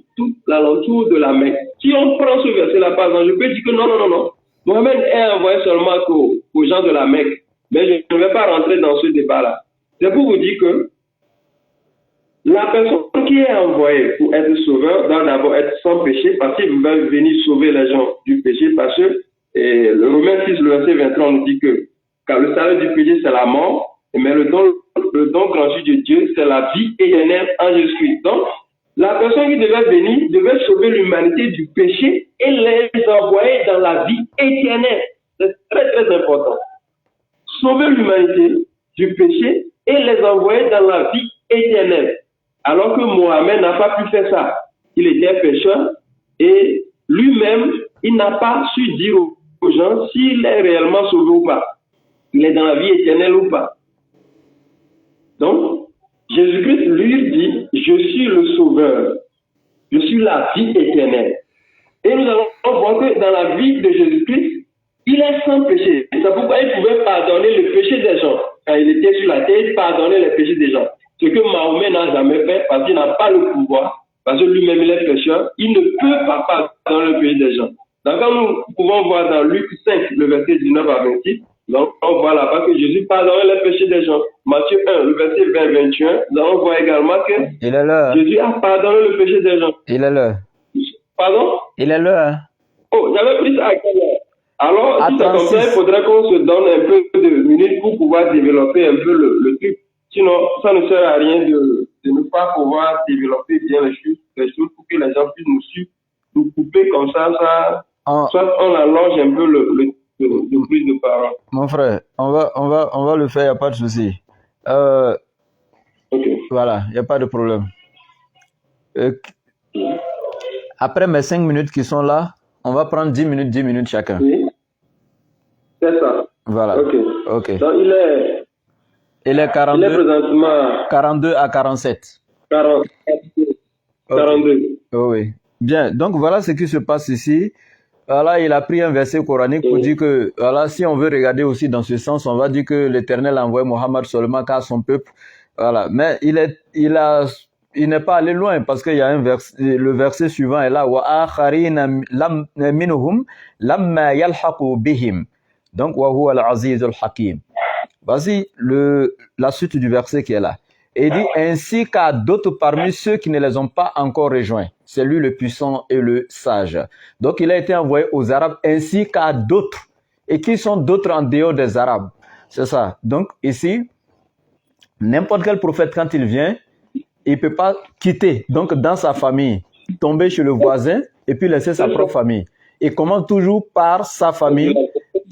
de la Mecque. Si on prend ce verset-là, par exemple, je peux dire que non. Mohammed est envoyé seulement aux gens de la Mecque. Mais je ne vais pas rentrer dans ce débat-là. C'est pour vous dire que la personne qui est envoyée pour être sauveur doit d'abord être sans péché parce qu'il va venir sauver les gens du péché parce que le Romains 6, le verset 23 nous dit que car le salaire du péché c'est la mort, mais le don gratuit de Dieu c'est la vie éternelle en Jésus-Christ. Donc, la personne qui devait venir devait sauver l'humanité du péché et les envoyer dans la vie éternelle. C'est très très important. Sauver l'humanité du péché et les envoyer dans la vie éternelle. Alors que Mohammed n'a pas pu faire ça. Il était pécheur et lui-même, il n'a pas su dire aux gens s'il est réellement sauvé ou pas. Il est dans la vie éternelle ou pas. Donc, Jésus-Christ lui dit, je suis le sauveur. Je suis la vie éternelle. Et nous allons voir que dans la vie de Jésus-Christ, il est sans péché. C'est pourquoi il pouvait pardonner le péché des gens. Quand il était sur la terre, il pardonnait les péchés des gens. Ce que Mahomet n'a jamais fait parce qu'il n'a pas le pouvoir, parce que lui-même il est pécheur, il ne peut pas pardonner le péché des gens. Donc quand nous pouvons voir dans Luc 5, le verset 19 à 26, donc on voit là-bas que Jésus pardonne les péchés des gens. Matthieu 1, le verset 20-21, nous allons voir également que Jésus a pardonné le péché des gens. Il est là. Pardon? Il est là. Hein? Oh, j'avais pris ça à quelle heure? Alors, si c'est comme ça, il faudrait qu'on se donne un peu de minutes pour pouvoir développer un peu le truc. Sinon, ça ne sert à rien de ne pas pouvoir développer bien les choses pour que les gens puissent nous suivre, nous couper comme ça, soit on allonge un peu le prise de parole. Mon frère, on va le faire, il n'y a pas de souci. Okay. Voilà, il n'y a pas de problème. Après mes 5 minutes qui sont là, on va prendre 10 minutes chacun. Oui, c'est ça. Voilà. Ok. Donc, il est 42 à 47. 42. Okay. Oh oui. Bien, donc voilà ce qui se passe ici. Voilà, il a pris un verset coranique pour dire que, voilà, si on veut regarder aussi dans ce sens, on va dire que l'Éternel a envoyé Mohammed seulement qu'à son peuple. Voilà. Mais il n'est pas allé loin parce qu'il y a le verset suivant est là. Wa akharina minhum lamma yalhaqu bihim. Donc, wa huwa al-aziz al-hakim. Voici la suite du verset qui est là. Et il dit ainsi qu'à d'autres parmi ceux qui ne les ont pas encore rejoints. C'est lui le puissant et le sage. Donc il a été envoyé aux Arabes ainsi qu'à d'autres. Et qui sont d'autres en dehors des Arabes? C'est ça. Donc ici, n'importe quel prophète quand il vient, il ne peut pas quitter, donc dans sa famille, tomber chez le voisin et puis laisser sa propre famille. Il commence toujours par sa famille,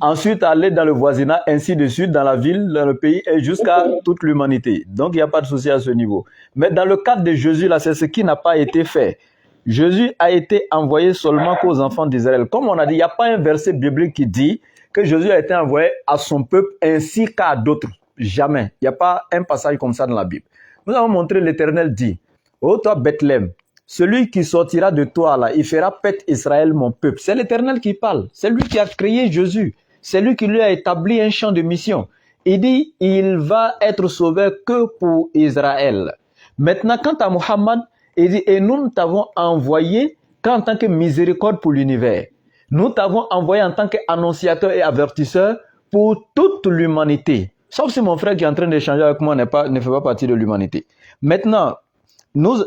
ensuite aller dans le voisinage, ainsi de suite, dans la ville, dans le pays et jusqu'à toute l'humanité. Donc il n'y a pas de souci à ce niveau. Mais dans le cadre de Jésus, là, c'est ce qui n'a pas été fait. Jésus a été envoyé seulement qu'aux enfants d'Israël. Comme on a dit, il n'y a pas un verset biblique qui dit que Jésus a été envoyé à son peuple ainsi qu'à d'autres. Jamais. Il n'y a pas un passage comme ça dans la Bible. Nous avons montré, l'Éternel dit, ô toi Bethléem, celui qui sortira de toi là, il fera paître Israël mon peuple. C'est l'Éternel qui parle. C'est lui qui a créé Jésus. C'est lui qui lui a établi un champ de mission. Il dit, il va être sauvé que pour Israël. Maintenant, quant à Muhammad, il dit, et nous t'avons envoyé qu'en tant que miséricorde pour l'univers. Nous t'avons envoyé en tant qu'annonciateur et avertisseur pour toute l'humanité. Sauf si mon frère qui est en train d'échanger avec moi ne fait pas partie de l'humanité. Maintenant,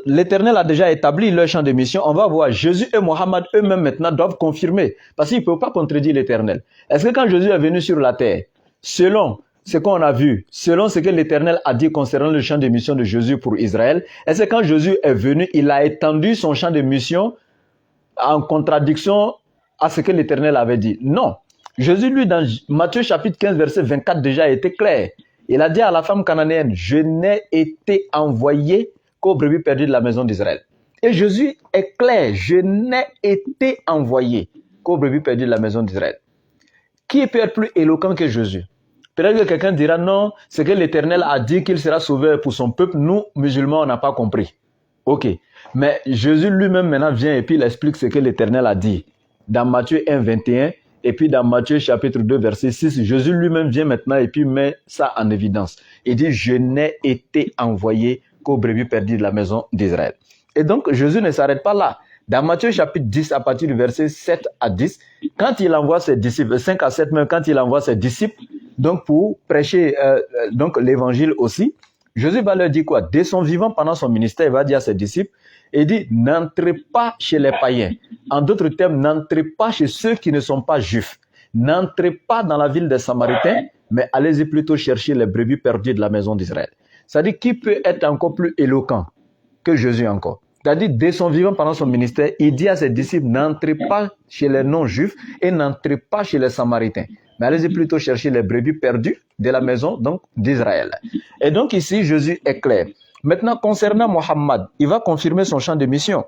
l'Éternel a déjà établi leur champ de mission. On va voir, Jésus et Mohammed eux-mêmes maintenant doivent confirmer. Parce qu'ils ne peuvent pas contredire l'Éternel. Est-ce que quand Jésus est venu sur la terre, selon ce qu'on a vu, selon ce que l'Éternel a dit concernant le champ de mission de Jésus pour Israël, est-ce que quand Jésus est venu, il a étendu son champ de mission en contradiction à ce que l'Éternel avait dit? Non. Jésus, lui, dans Matthieu chapitre 15, verset 24, déjà été clair. Il a dit à la femme cananéenne, je n'ai été envoyé qu'aux brebis perdues de la maison d'Israël. Et Jésus est clair, je n'ai été envoyé qu'aux brebis perdues de la maison d'Israël. Qui peut être plus éloquent que Jésus? Peut-être que quelqu'un dira non, ce que l'Éternel a dit qu'il sera sauvé pour son peuple, nous, musulmans, on n'a pas compris. Ok. Mais Jésus lui-même maintenant vient et puis il explique ce que l'Éternel a dit. Dans Matthieu 1, 21, et puis dans Matthieu chapitre 2, verset 6, Jésus lui-même vient maintenant et puis met ça en évidence. Il dit, je n'ai été envoyé qu'aux brebis perdues de la maison d'Israël. Et donc, Jésus ne s'arrête pas là. Dans Matthieu chapitre 10, à partir du verset 7 à 10, quand il envoie ses disciples, 5 à 7 même, quand il envoie ses disciples, donc pour prêcher donc l'évangile aussi, Jésus va leur dire quoi? Dès son vivant, pendant son ministère, il va dire à ses disciples, il dit, n'entrez pas chez les païens. En d'autres termes, n'entrez pas chez ceux qui ne sont pas juifs. N'entrez pas dans la ville des Samaritains, mais allez-y plutôt chercher les brebis perdues de la maison d'Israël. C'est-à-dire, qui peut être encore plus éloquent que Jésus encore? C'est-à-dire, dès son vivant, pendant son ministère, il dit à ses disciples, n'entrez pas chez les non-juifs et n'entrez pas chez les Samaritains. Mais allez-y plutôt chercher les brebis perdues de la maison donc d'Israël. Et donc ici, Jésus est clair. Maintenant, concernant Mohammed, il va confirmer son champ de mission.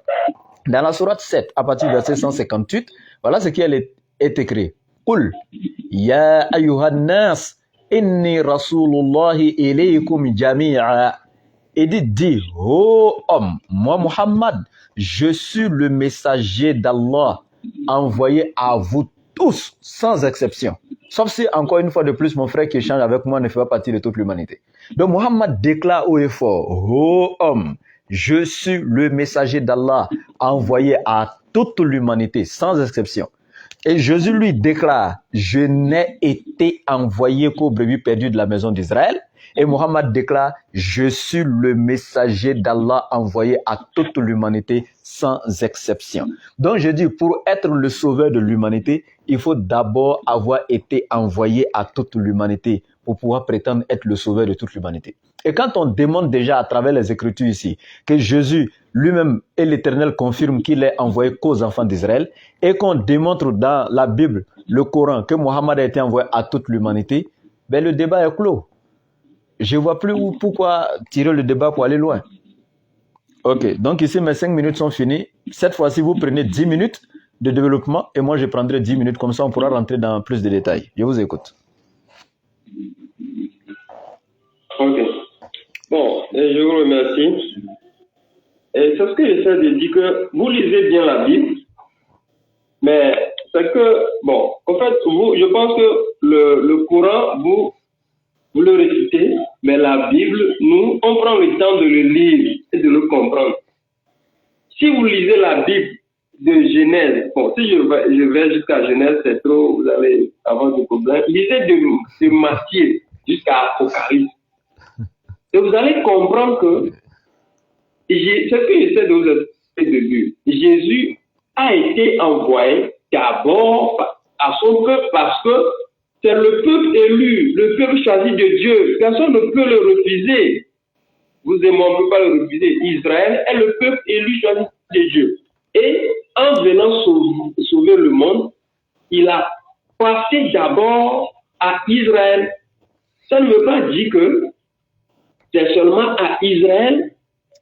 Dans la sourate 7, à partir du verset 158, voilà ce qui est écrit. Qul ya ayyuhan nas inni rasulullahi ilaykum jami'a. Et dit, ô homme, moi Mohammed, je suis le messager d'Allah envoyé à vous tous, sans exception. Sauf si, encore une fois de plus, mon frère qui échange avec moi ne fait pas partie de toute l'humanité. Donc, Mohammed déclare haut et fort, ô homme, je suis le messager d'Allah envoyé à toute l'humanité, sans exception. Et Jésus lui déclare, je n'ai été envoyé qu'aux brebis perdues de la maison d'Israël. Et Mohammed déclare, je suis le messager d'Allah envoyé à toute l'humanité sans exception. Donc je dis, pour être le sauveur de l'humanité, il faut d'abord avoir été envoyé à toute l'humanité pour pouvoir prétendre être le sauveur de toute l'humanité. Et quand on démontre déjà à travers les Écritures ici que Jésus lui-même et l'Éternel confirment qu'il est envoyé qu'aux enfants d'Israël et qu'on démontre dans la Bible, le Coran, que Mohammed a été envoyé à toute l'humanité, ben le débat est clos. Je ne vois plus pourquoi tirer le débat pour aller loin. Ok, donc ici mes 5 minutes sont finies. Cette fois-ci, vous prenez 10 minutes de développement et moi je prendrai 10 minutes, comme ça on pourra rentrer dans plus de détails. Je vous écoute. Ok. Bon, je vous remercie. Et c'est ce que j'essaie de dire, que vous lisez bien la Bible, mais c'est que, bon, en fait, je pense que le Coran, vous le récitez, mais la Bible, nous, on prend le temps de le lire et de le comprendre. Si vous lisez la Bible de Genèse, bon, si je vais jusqu'à Genèse, c'est trop, vous allez avoir des problèmes. Lisez de Matthieu jusqu'à Apocalypse. Et vous allez comprendre que ce que j'essaie de vous expliquer de Dieu, Jésus a été envoyé d'abord à son peuple parce que c'est le peuple élu, le peuple choisi de Dieu. Personne ne peut le refuser. Vous et moi, on ne peut pas le refuser. Israël est le peuple élu choisi de Dieu. Et en venant sauver le monde, il a passé d'abord à Israël. Ça ne veut pas dire que c'est seulement à Israël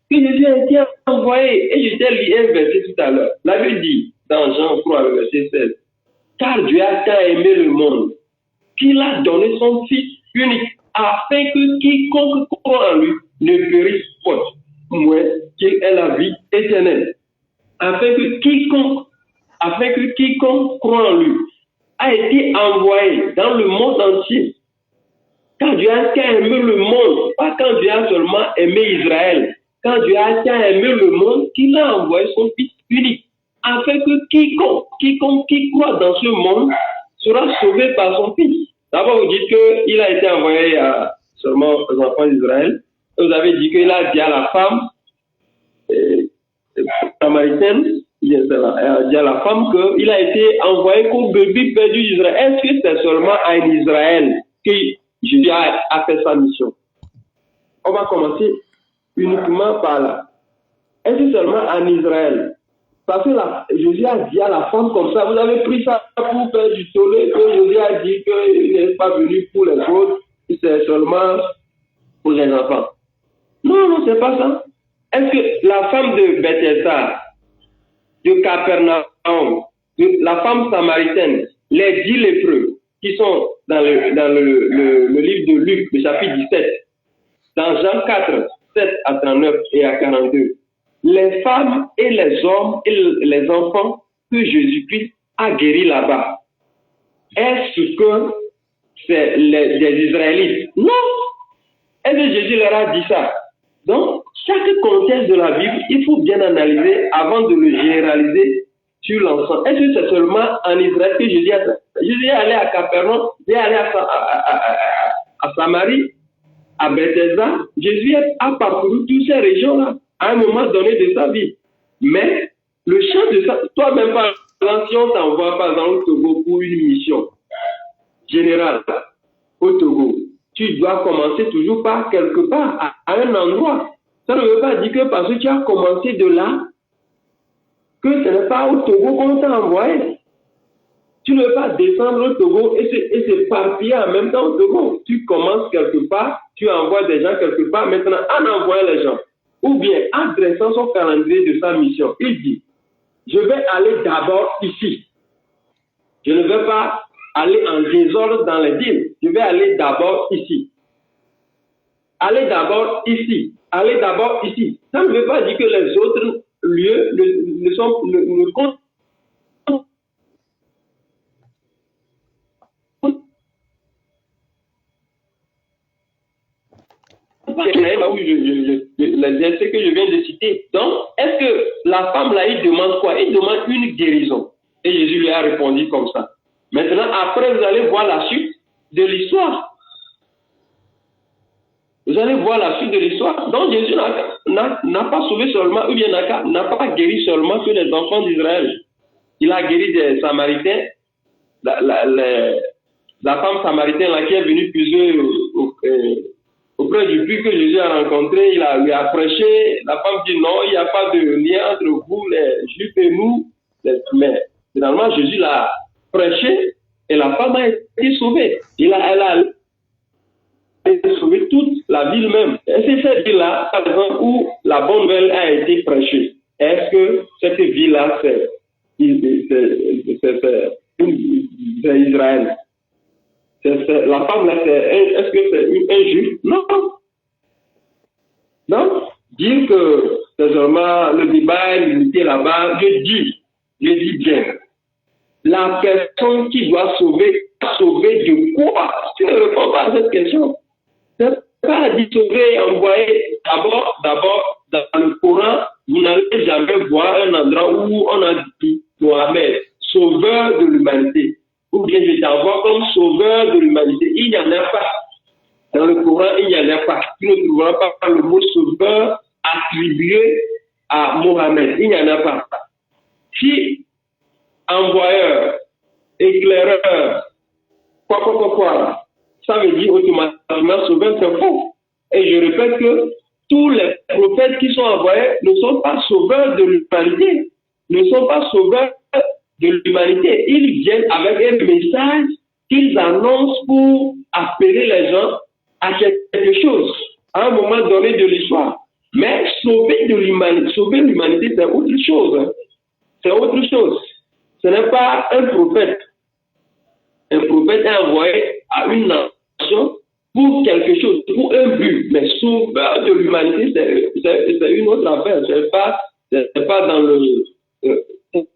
que Jésus a été envoyé. Et je t'ai lu un verset tout à l'heure. La Bible dit, dans Jean 3, verset 16, « Car Dieu a tant aimé le monde qu'il a donné son Fils unique, afin que quiconque croit en lui ne périsse pas, mais qu'il ait la vie éternelle. » Afin que quiconque croit en lui a été envoyé dans le monde entier. Quand Dieu a aimé le monde, pas quand Dieu a seulement aimé Israël, quand Dieu a aimé le monde, qu'il a envoyé son Fils unique, afin que quiconque qui croit dans ce monde sera sauvé par son Fils. D'abord, vous dites qu'il a été envoyé seulement aux enfants d'Israël. Vous avez dit qu'il a dit à la femme samaritaine, il a dit à la femme qu'il a été envoyé comme bébé perdu d'Israël. Est-ce que c'est seulement à Israël que Jésus a fait sa mission? On va commencer uniquement par là. Est-ce que seulement en Israël? Parce que Jésus a dit à la femme comme ça, vous avez pris ça pour faire du tollé, que Jésus a dit qu'il n'est pas venu pour les autres, c'est seulement pour les enfants. Non, c'est pas ça. Est-ce que la femme de Bethesda, de Capernaum, la femme samaritaine, les 10 lépreux qui sont dans le livre de Luc, le chapitre 17, dans Jean 4, 7 à 39 et à 42, les femmes et les hommes et les enfants que Jésus-Christ a guéris là-bas, est-ce que c'est des Israélites? Non! Est-ce que Jésus leur a dit ça? Donc, chaque contexte de la Bible, il faut bien analyser avant de le généraliser sur l'ensemble. Est-ce que c'est seulement en Israël que Jésus est allé à Capernaum, il est allé à Samarie, à Bethesda? Jésus a parcouru toutes ces régions-là à un moment donné de sa vie. Mais le champ de ça, toi-même, par exemple, si on t'envoie par exemple au Togo pour une mission générale au Togo, tu dois commencer toujours par quelque part, à un endroit. Ça ne veut pas dire que parce que tu as commencé de là, que ce n'est pas au Togo qu'on t'a envoyé. Tu ne veux pas descendre au Togo et s'éparpiller en même temps au Togo. Tu commences quelque part, tu envoies des gens quelque part, maintenant en envoyant les gens, ou bien en dressant son calendrier de sa mission. Il dit, je vais aller d'abord ici. Je ne vais pas aller en désordre dans les villes. Je vais aller d'abord ici. Allez d'abord ici. Allez d'abord ici. Ça ne veut pas dire que les autres lieux ne comptent. C'est que je viens de citer. Donc, est-ce que la femme là, il demande quoi? Il demande une guérison. Et Jésus lui a répondu comme ça. Maintenant, après, vous allez voir la suite de l'histoire. Vous allez voir la suite de l'histoire. Donc, Jésus n'a pas sauvé seulement, ou bien n'a pas guéri seulement que les enfants d'Israël. Il a guéri des Samaritains, la femme samaritaine là, qui est venue puiser auprès du puits que Jésus a rencontré. Il lui a prêché. La femme dit non, il n'y a pas de lien entre vous, les Juifs et nous. Mais finalement, Jésus l'a prêché et la femme a été sauvée. Elle a sauvé toute la ville même. Et c'est cette ville-là, par exemple, où la bonne nouvelle a été prêchée. Est-ce que cette ville-là, c'est Israël? La femme là, est-ce que c'est un juif? Non. Donc, dire que c'est seulement le débat est limité là-bas, je dis bien. La personne qui doit sauver de quoi? Tu ne réponds pas à cette question. C'est pas dit sauver, envoyer d'abord, dans le Coran, vous n'allez jamais voir un endroit où on a dit Mohamed, sauveur de l'humanité. Ou bien je t'envoie comme sauveur de l'humanité. Il n'y en a pas. Dans le Coran, il n'y en a pas. Tu ne trouveras pas attribué à Mohamed. Il n'y en a pas. Si envoyeur, éclaireur, quoi, ça veut dire automatiquement sauveur, c'est faux. Et je répète que tous les prophètes qui sont envoyés ne sont pas sauveurs de l'humanité, ne sont pas sauveurs de l'humanité. Ils viennent avec un message qu'ils annoncent pour appeler les gens à quelque chose, à un moment donné de l'histoire. Mais sauver l'humanité, c'est autre chose. Hein. C'est autre chose. Ce n'est pas un prophète. Un prophète est envoyé à une nation pour quelque chose, pour un but. Mais sauveur de l'humanité, c'est une autre affaire. C'est pas dans le...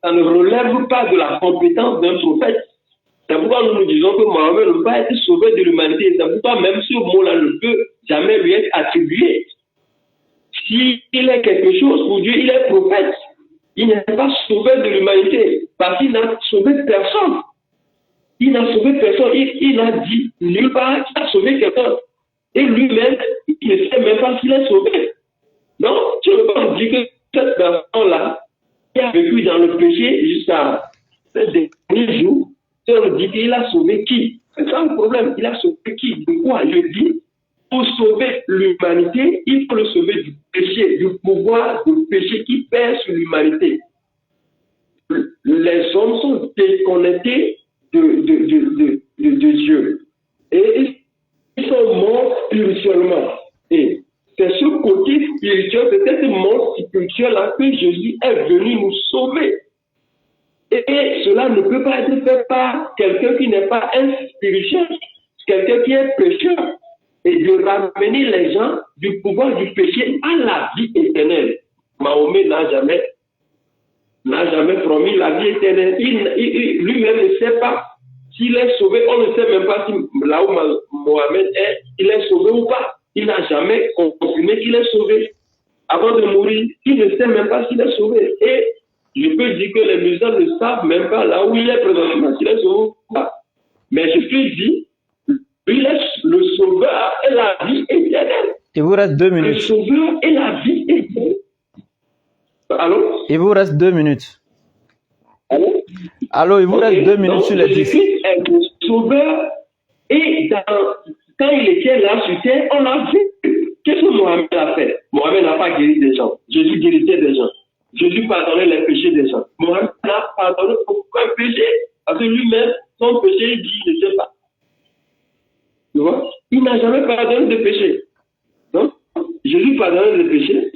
ça ne relève pas de la compétence d'un prophète. C'est pourquoi nous disons que Mohamed ne peut pas être sauvé de l'humanité. C'est pourquoi même ce mot-là ne peut jamais lui être attribué. S'il est quelque chose pour Dieu, il est prophète. Il n'est pas sauvé de l'humanité parce qu'il n'a sauvé personne. Il n'a sauvé personne. Il a dit nulle part qu'il a sauvé quelqu'un. Et lui-même, il ne sait même pas s'il est sauvé. Donc, tu ne peux pas dire que cette personne-là, qui a vécu dans le péché jusqu'à ce dernier jour, tu me dis qu'il a sauvé qui? C'est ça le problème. Il a sauvé qui? De quoi? Je dis, pour sauver l'humanité, il faut le sauver du péché, du pouvoir du péché qui pèse sur l'humanité. Les hommes sont déconnectés de Dieu. Et ils sont morts spirituellement. Et c'est ce côté spirituel, c'est cette mort spirituelle-là que Jésus est venu nous sauver. Et cela ne peut pas être fait par quelqu'un qui n'est pas un spirituel, quelqu'un qui est pécheur. Et de ramener les gens du pouvoir du péché à la vie éternelle. Mahomet n'a jamais promis la vie éternelle. Lui-même ne sait pas s'il est sauvé. On ne sait même pas si là où Mohamed est, il est sauvé ou pas. Il n'a jamais confirmé qu'il est sauvé. Avant de mourir, il ne sait même pas s'il est sauvé. Et je peux dire que les musulmans ne savent même pas là où il est présentement, s'il est sauvé ou pas. Mais je peux dire, il est le sauveur et la vie éternelle. Il vous reste 2 minutes. Le sauveur et la vie éternelle. Allô? Il vous reste 2 minutes. Allô? Allô, il vous reste 2 minutes sur les 10. Jésus est le sauveur et quand il était là sur terre, on a vu. Qu'est-ce que Mohamed a fait? Mohamed n'a pas guéri des gens. Jésus guérissait des gens. Jésus pardonnait les péchés des gens. Mohamed n'a pardonné aucun péché. Parce que lui-même, son péché, il dit, il ne sait pas. Tu vois? Il n'a jamais pardonné de péché. Donc, Jésus pardonnait les péchés.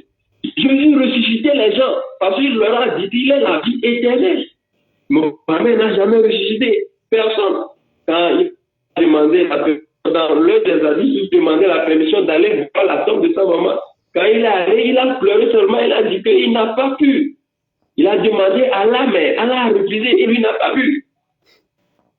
Jésus ressuscitait les gens parce qu'il leur a dit qu'il est la vie éternelle. Mohamed n'a jamais ressuscité personne. Quand il a demandé, dans l'un des hadiths, il demandait la permission d'aller voir la tombe de sa maman. Quand il est allé, il a pleuré seulement, il a dit qu'il n'a pas pu. Il a demandé à Allah, mais Allah a refusé et lui n'a pas pu.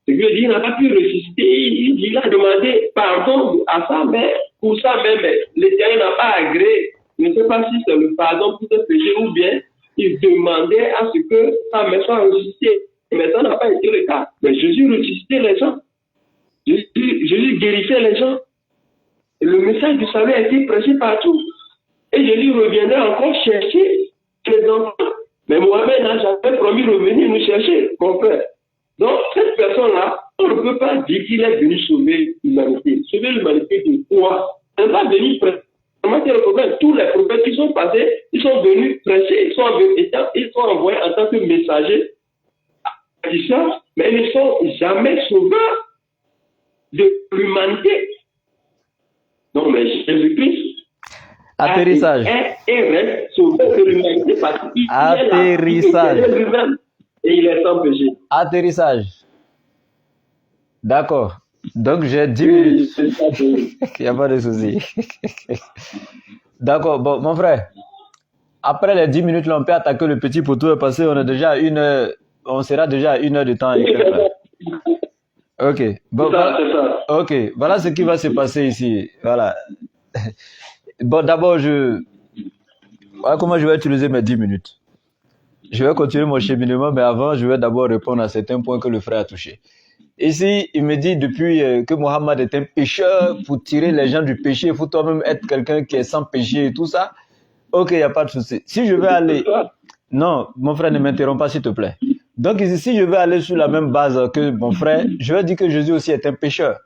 Ce qui veut dire qu'il n'a pas pu ressusciter. Il a demandé pardon à sa mère. Pour ça même, l'Éternel n'a pas agréé. Je ne sais pas si c'est le pardon pour ses péchés ou bien il demandait à ce que sa mère soit ressuscitée. Mais ça n'a pas été le cas. Mais Jésus ressuscitait les gens. Jésus guérissait les gens. Et le message du salut a été prêché partout. Et Jésus reviendrait encore chercher les enfants. Mais Mohamed n'a jamais promis de revenir nous chercher, mon frère. Donc, cette personne-là, on ne peut pas dire qu'il est venu sauver l'humanité. Sauver l'humanité de quoi? Il n'est pas venu prêcher. C'est le problème. Tous les prophètes qui sont passés, ils sont venus prêcher, ils sont envoyés en tant que messagers, mais ils ne sont jamais sauveurs de l'humanité. Non, mais Jésus-Christ Atterrissage. Et reste sauveur de l'humanité parce qu'il est lui-même et il est sans péché. Atterrissage. D'accord. Donc j'ai 10 minutes. Il n'y a pas de souci. D'accord. Bon, mon frère, après les 10 minutes, là, on peut attaquer le petit poteau parce qu'on est déjà on sera déjà à 1 heure de temps. Ok. Bon, voilà. Ok. Voilà ce qui va se passer ici. Voilà. Bon, d'abord, voilà comment je vais utiliser mes 10 minutes. Je vais continuer mon cheminement, mais avant, je vais d'abord répondre à certains points que le frère a touchés. Ici, il me dit depuis que Mohammed est un pécheur, pour tirer les gens du péché, il faut toi-même être quelqu'un qui est sans péché et tout ça. Ok, il n'y a pas de souci. Si je veux aller... Non, mon frère, ne m'interromps pas, s'il te plaît. Donc ici, si je veux aller sur la même base que mon frère, je vais dire que Jésus aussi est un pécheur.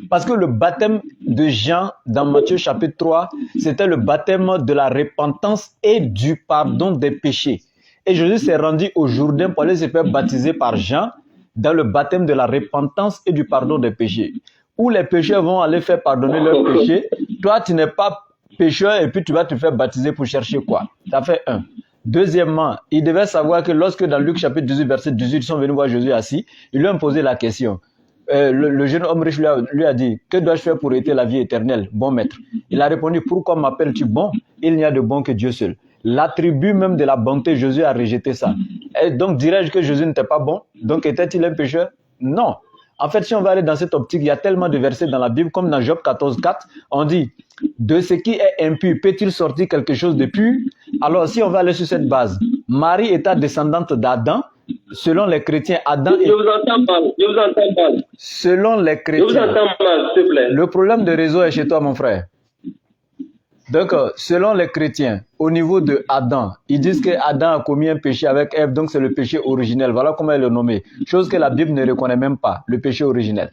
Parce que le baptême de Jean, dans Matthieu chapitre 3, c'était le baptême de la repentance et du pardon des péchés. Et Jésus s'est rendu au Jourdain pour aller se faire baptiser par Jean dans le baptême de la repentance et du pardon des péchés. Où les pécheurs vont aller faire pardonner leurs péchés. Toi, tu n'es pas pécheur et puis tu vas te faire baptiser pour chercher quoi? Ça fait un. Deuxièmement, il devait savoir que lorsque dans Luc chapitre 18, verset 18, ils sont venus voir Jésus assis, ils lui ont posé la question. Le jeune homme riche lui a dit, que dois-je faire pour hériter la vie éternelle, bon maître? Il a répondu, pourquoi m'appelles-tu bon? Il n'y a de bon que Dieu seul. L'attribut même de la bonté, Jésus a rejeté ça. Et donc dirais-je que Jésus n'était pas bon? Donc était-il un pécheur? Non. En fait, si on va aller dans cette optique, il y a tellement de versets dans la Bible, comme dans Job 14, 4, on dit, de ce qui est impur, peut-il sortir quelque chose de pur? Alors, si on va aller sur cette base, Marie étant descendante d'Adam, selon les chrétiens, Adam est... Je vous entends mal. Selon les chrétiens... Je vous entends mal, s'il te plaît. Le problème de réseau est chez toi, mon frère. Donc, selon les chrétiens, au niveau de Adam, ils disent que Adam a commis un péché avec Ève, donc c'est le péché originel. Voilà comment il est nommé. Chose que la Bible ne reconnaît même pas, le péché originel.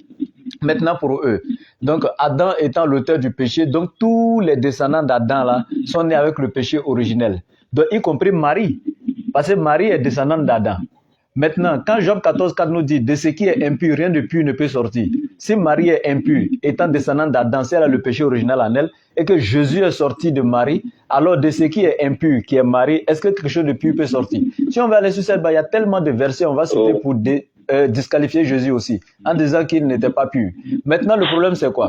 Maintenant pour eux, donc Adam étant l'auteur du péché, donc tous les descendants d'Adam là sont nés avec le péché originel. Donc y compris Marie, parce que Marie est descendante d'Adam. Maintenant, quand Job 14, 4 nous dit de ce qui est impur, rien de pur ne peut sortir. Si Marie est impure, étant descendante d'Adam, si elle a le péché original en elle, et que Jésus est sorti de Marie, alors de ce qui est impur, qui est Marie, est-ce que quelque chose de pur peut sortir? Si on va aller sur cette base, il y a tellement de versets, on va citer pour disqualifier Jésus aussi, en disant qu'il n'était pas pur. Maintenant, le problème c'est quoi?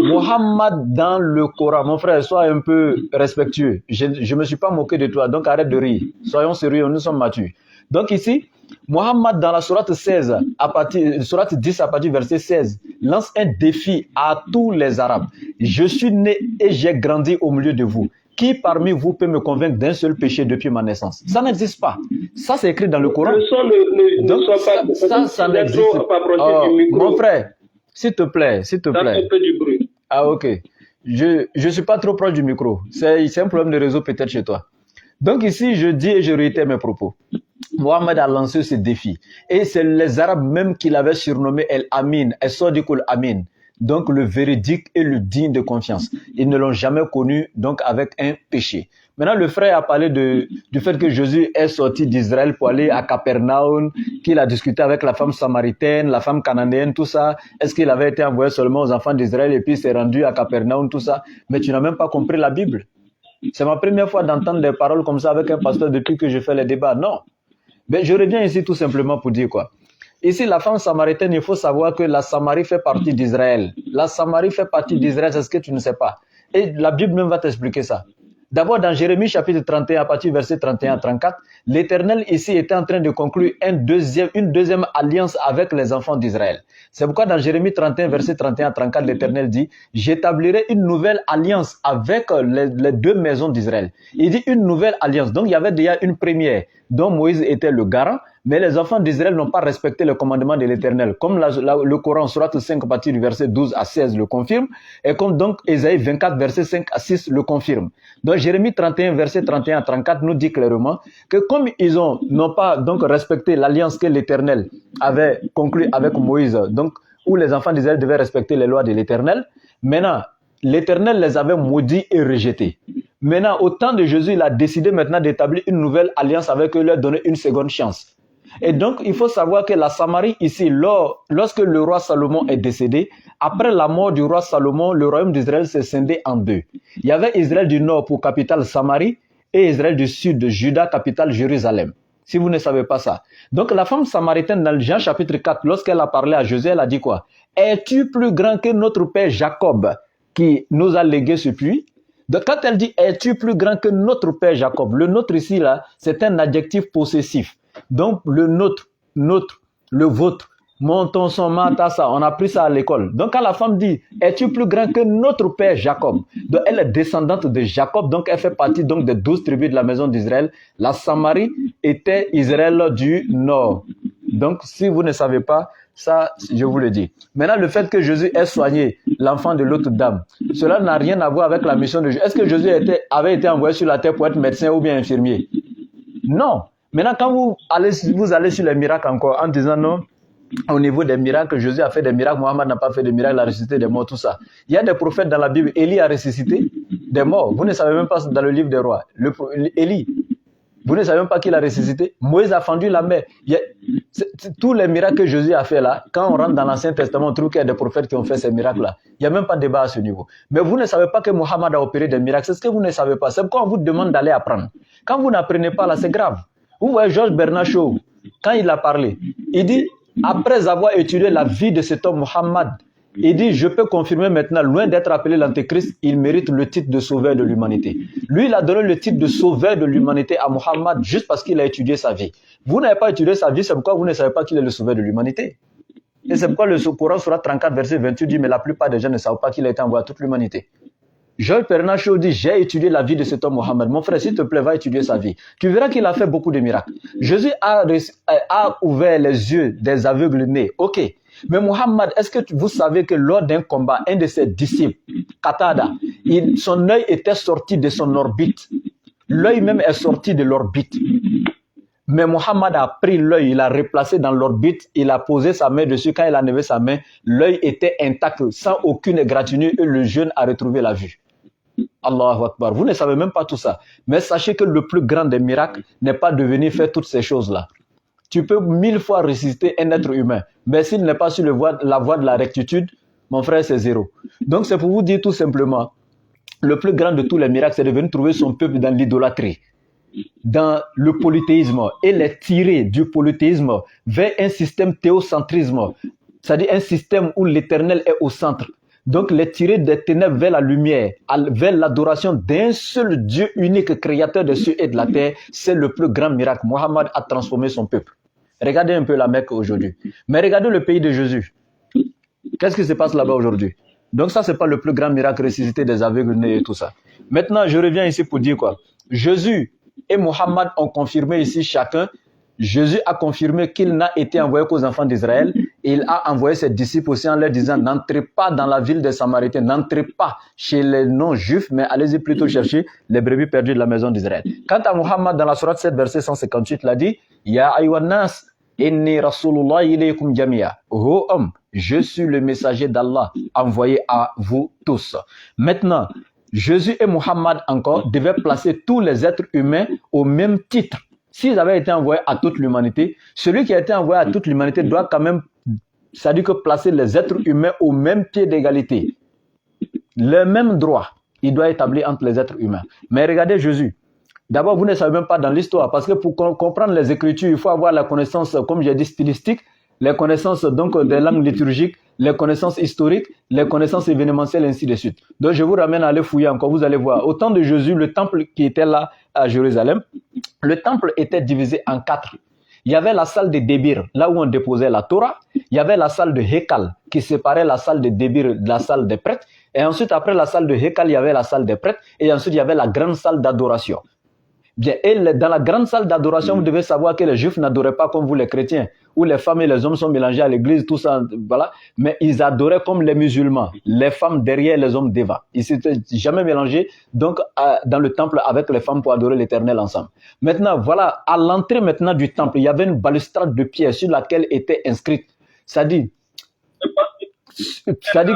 Mohammed dans le Coran, mon frère, sois un peu respectueux. Je ne me suis pas moqué de toi, donc arrête de rire. Soyons sérieux, nous sommes matures. Donc ici, Mohammed dans la sourate 16, sourate 10 à partir du verset 16, lance un défi à tous les Arabes. Je suis né et j'ai grandi au milieu de vous. Qui parmi vous peut me convaincre d'un seul péché depuis ma naissance? Ça n'existe pas. Ça, c'est écrit dans le Coran. Le son ne soit pas... Ça n'existe pas. Oh, mon frère, s'il te plaît. Ça fait un peu du bruit. Ah, ok. Je suis pas trop proche du micro. C'est un problème de réseau peut-être chez toi. Donc ici, je dis et je réitère mes propos. Mohammed a lancé ce défi. Et c'est les Arabes même qui l'avaient surnommé El-Amin, El-Sadiqul Amin. Donc le véridique et le digne de confiance. Ils ne l'ont jamais connu donc avec un péché. Maintenant, le frère a parlé du fait que Jésus est sorti d'Israël pour aller à Capernaum, qu'il a discuté avec la femme samaritaine, la femme cananéenne, tout ça. Est-ce qu'il avait été envoyé seulement aux enfants d'Israël et puis s'est rendu à Capernaum, tout ça? Mais tu n'as même pas compris la Bible. C'est ma première fois d'entendre des paroles comme ça avec un pasteur depuis que je fais les débats. Non. Mais je reviens ici tout simplement pour dire quoi. Ici, la femme samaritaine, il faut savoir que la Samarie fait partie d'Israël. La Samarie fait partie d'Israël, c'est ce que tu ne sais pas. Et la Bible même va t'expliquer ça. D'abord, dans Jérémie chapitre 31, à partir du verset 31 à 34, l'Éternel ici était en train de conclure une deuxième alliance avec les enfants d'Israël. C'est pourquoi dans Jérémie 31, verset 31 à 34, l'Éternel dit, j'établirai une nouvelle alliance avec les deux maisons d'Israël. Il dit une nouvelle alliance. Donc, il y avait déjà une première dont Moïse était le garant, mais les enfants d'Israël n'ont pas respecté le commandement de l'Éternel. Comme le Coran, sourate 5, à partir du verset 12 à 16 le confirme, et comme donc Ésaïe 24, verset 5 à 6 le confirme. Donc Jérémie 31, verset 31 à 34 nous dit clairement que comme ils n'ont pas donc respecté l'alliance que l'Éternel avait conclue avec Moïse, donc où les enfants d'Israël devaient respecter les lois de l'Éternel, maintenant l'Éternel les avait maudits et rejetés. Maintenant, au temps de Jésus, il a décidé maintenant d'établir une nouvelle alliance avec eux, leur donner une seconde chance. Et donc, il faut savoir que la Samarie ici, lorsque le roi Salomon est décédé, après la mort du roi Salomon, le royaume d'Israël s'est scindé en deux. Il y avait Israël du nord pour capitale Samarie et Israël du sud de Juda, capitale Jérusalem. Si vous ne savez pas ça. Donc, la femme samaritaine dans Jean chapitre 4, lorsqu'elle a parlé à Josué, elle a dit quoi? Es-tu plus grand que notre père Jacob qui nous a légué ce puits? Donc, quand elle dit es-tu plus grand que notre père Jacob, le nôtre ici, là, c'est un adjectif possessif. Donc, le nôtre, le vôtre, mon, ton, son, ma, ta, ça, on a pris ça à l'école. Donc, quand la femme dit es-tu plus grand que notre père Jacob, donc elle est descendante de Jacob, donc elle fait partie donc des 12 tribus de la maison d'Israël. La Samarie était Israël du nord. Donc, si vous ne savez pas, Ça, je vous le dis. Maintenant, le fait que Jésus ait soigné l'enfant de l'autre dame, cela n'a rien à voir avec la mission de Jésus. Est-ce que Jésus avait été envoyé sur la terre pour être médecin ou bien infirmier? Non. Maintenant, quand vous allez sur les miracles encore, en disant non, au niveau des miracles, Jésus a fait des miracles, Mohammed n'a pas fait de miracles, il a ressuscité des morts, tout ça. Il y a des prophètes dans la Bible, Élie a ressuscité des morts. Vous ne savez même pas dans le livre des rois. Élie, vous ne savez même pas qu'il a ressuscité. Moïse a fendu la mer. Tous les miracles que Jésus a fait là, quand on rentre dans l'Ancien Testament, on trouve qu'il y a des prophètes qui ont fait ces miracles-là. Il n'y a même pas de débat à ce niveau. Mais vous ne savez pas que Mohammed a opéré des miracles. C'est ce que vous ne savez pas. C'est pourquoi on vous demande d'aller apprendre. Quand vous n'apprenez pas là, c'est grave. Vous voyez Georges Bernard Shaw, quand il a parlé, il dit, après avoir étudié la vie de cet homme Mohammed, il dit, je peux confirmer maintenant, loin d'être appelé l'Antéchrist, il mérite le titre de sauveur de l'humanité. Lui, il a donné le titre de sauveur de l'humanité à Mohammed juste parce qu'il a étudié sa vie. Vous n'avez pas étudié sa vie, c'est pourquoi vous ne savez pas qu'il est le sauveur de l'humanité. Et c'est pourquoi le Coran Sourate 34, verset 28 dit, mais la plupart des gens ne savent pas qu'il a été envoyé à toute l'humanité. Georges Bernard Shaw dit, j'ai étudié la vie de cet homme Mohammed. Mon frère, s'il te plaît, va étudier sa vie. Tu verras qu'il a fait beaucoup de miracles. Jésus a ouvert les yeux des aveugles nés. Ok. Mais Mohammed, est-ce que vous savez que lors d'un combat, un de ses disciples, Qatada, son œil était sorti de son orbite. L'œil même est sorti de l'orbite. Mais Mohammed a pris l'œil, il l'a replacé dans l'orbite, il a posé sa main dessus. Quand il a levé sa main, l'œil était intact, sans aucune égratignure, et le jeune a retrouvé la vue. Allahu Akbar. Vous ne savez même pas tout ça. Mais sachez que le plus grand des miracles n'est pas de venir faire toutes ces choses-là. Tu peux 1000 fois ressusciter un être humain, mais s'il n'est pas sur la voie de la rectitude, mon frère, c'est zéro. Donc c'est pour vous dire tout simplement, le plus grand de tous les miracles, c'est de venir trouver son peuple dans l'idolâtrie, dans le polythéisme, et les tirer du polythéisme vers un système théocentrisme, c'est-à-dire un système où l'éternel est au centre. Donc les tirer des ténèbres vers la lumière, vers l'adoration d'un seul Dieu unique, créateur des cieux et de la terre, c'est le plus grand miracle. Mohammed a transformé son peuple. Regardez un peu la Mecque aujourd'hui. Mais regardez le pays de Jésus. Qu'est-ce qui se passe là-bas aujourd'hui? Donc ça, c'est pas le plus grand miracle ressuscité des aveugles nés et tout ça. Maintenant, je reviens ici pour dire quoi? Jésus et Mohammed ont confirmé ici chacun. Jésus a confirmé qu'il n'a été envoyé qu'aux enfants d'Israël. Il a envoyé ses disciples aussi en leur disant, n'entrez pas dans la ville des Samaritains, n'entrez pas chez les non-juifs, mais allez-y plutôt chercher les brebis perdues de la maison d'Israël. Quant à Mohammed, dans la sourate 7, verset 158, il a dit, Ya ayyuhannas, inni rasulullah ilaykum jamia. Ô homme, je suis le messager d'Allah envoyé à vous tous. Maintenant, Jésus et Mohammed encore devaient placer tous les êtres humains au même titre. S'ils avaient été envoyés à toute l'humanité, celui qui a été envoyé à toute l'humanité doit quand même, c'est-à-dire que placer les êtres humains au même pied d'égalité. Le même droit, il doit établir entre les êtres humains. Mais regardez Jésus. D'abord, vous ne savez même pas dans l'histoire, parce que pour comprendre les Écritures, il faut avoir la connaissance, comme j'ai dit, stylistique, les connaissances donc des langues liturgiques, les connaissances historiques, les connaissances événementielles, ainsi de suite. Donc, je vous ramène à aller fouiller encore, vous allez voir. Au temps de Jésus, le temple qui était là à Jérusalem, le temple était divisé en 4. Il y avait la salle de Débir, là où on déposait la Torah. Il y avait la salle de Hekal, qui séparait la salle de Débir de la salle des prêtres. Et ensuite, après la salle de Hekal, il y avait la salle des prêtres. Et ensuite, il y avait la grande salle d'adoration. Bien, et dans la grande salle d'adoration, vous devez savoir que les Juifs n'adoraient pas comme vous les chrétiens, où les femmes et les hommes sont mélangés à l'église, tout ça, voilà. Mais ils adoraient comme les musulmans, les femmes derrière les hommes devant. Ils ne s'étaient jamais mélangés, donc, dans le temple avec les femmes pour adorer l'Éternel ensemble. Maintenant, voilà, à l'entrée maintenant du temple, il y avait une balustrade de pierre sur laquelle était inscrite, c'est-à-dire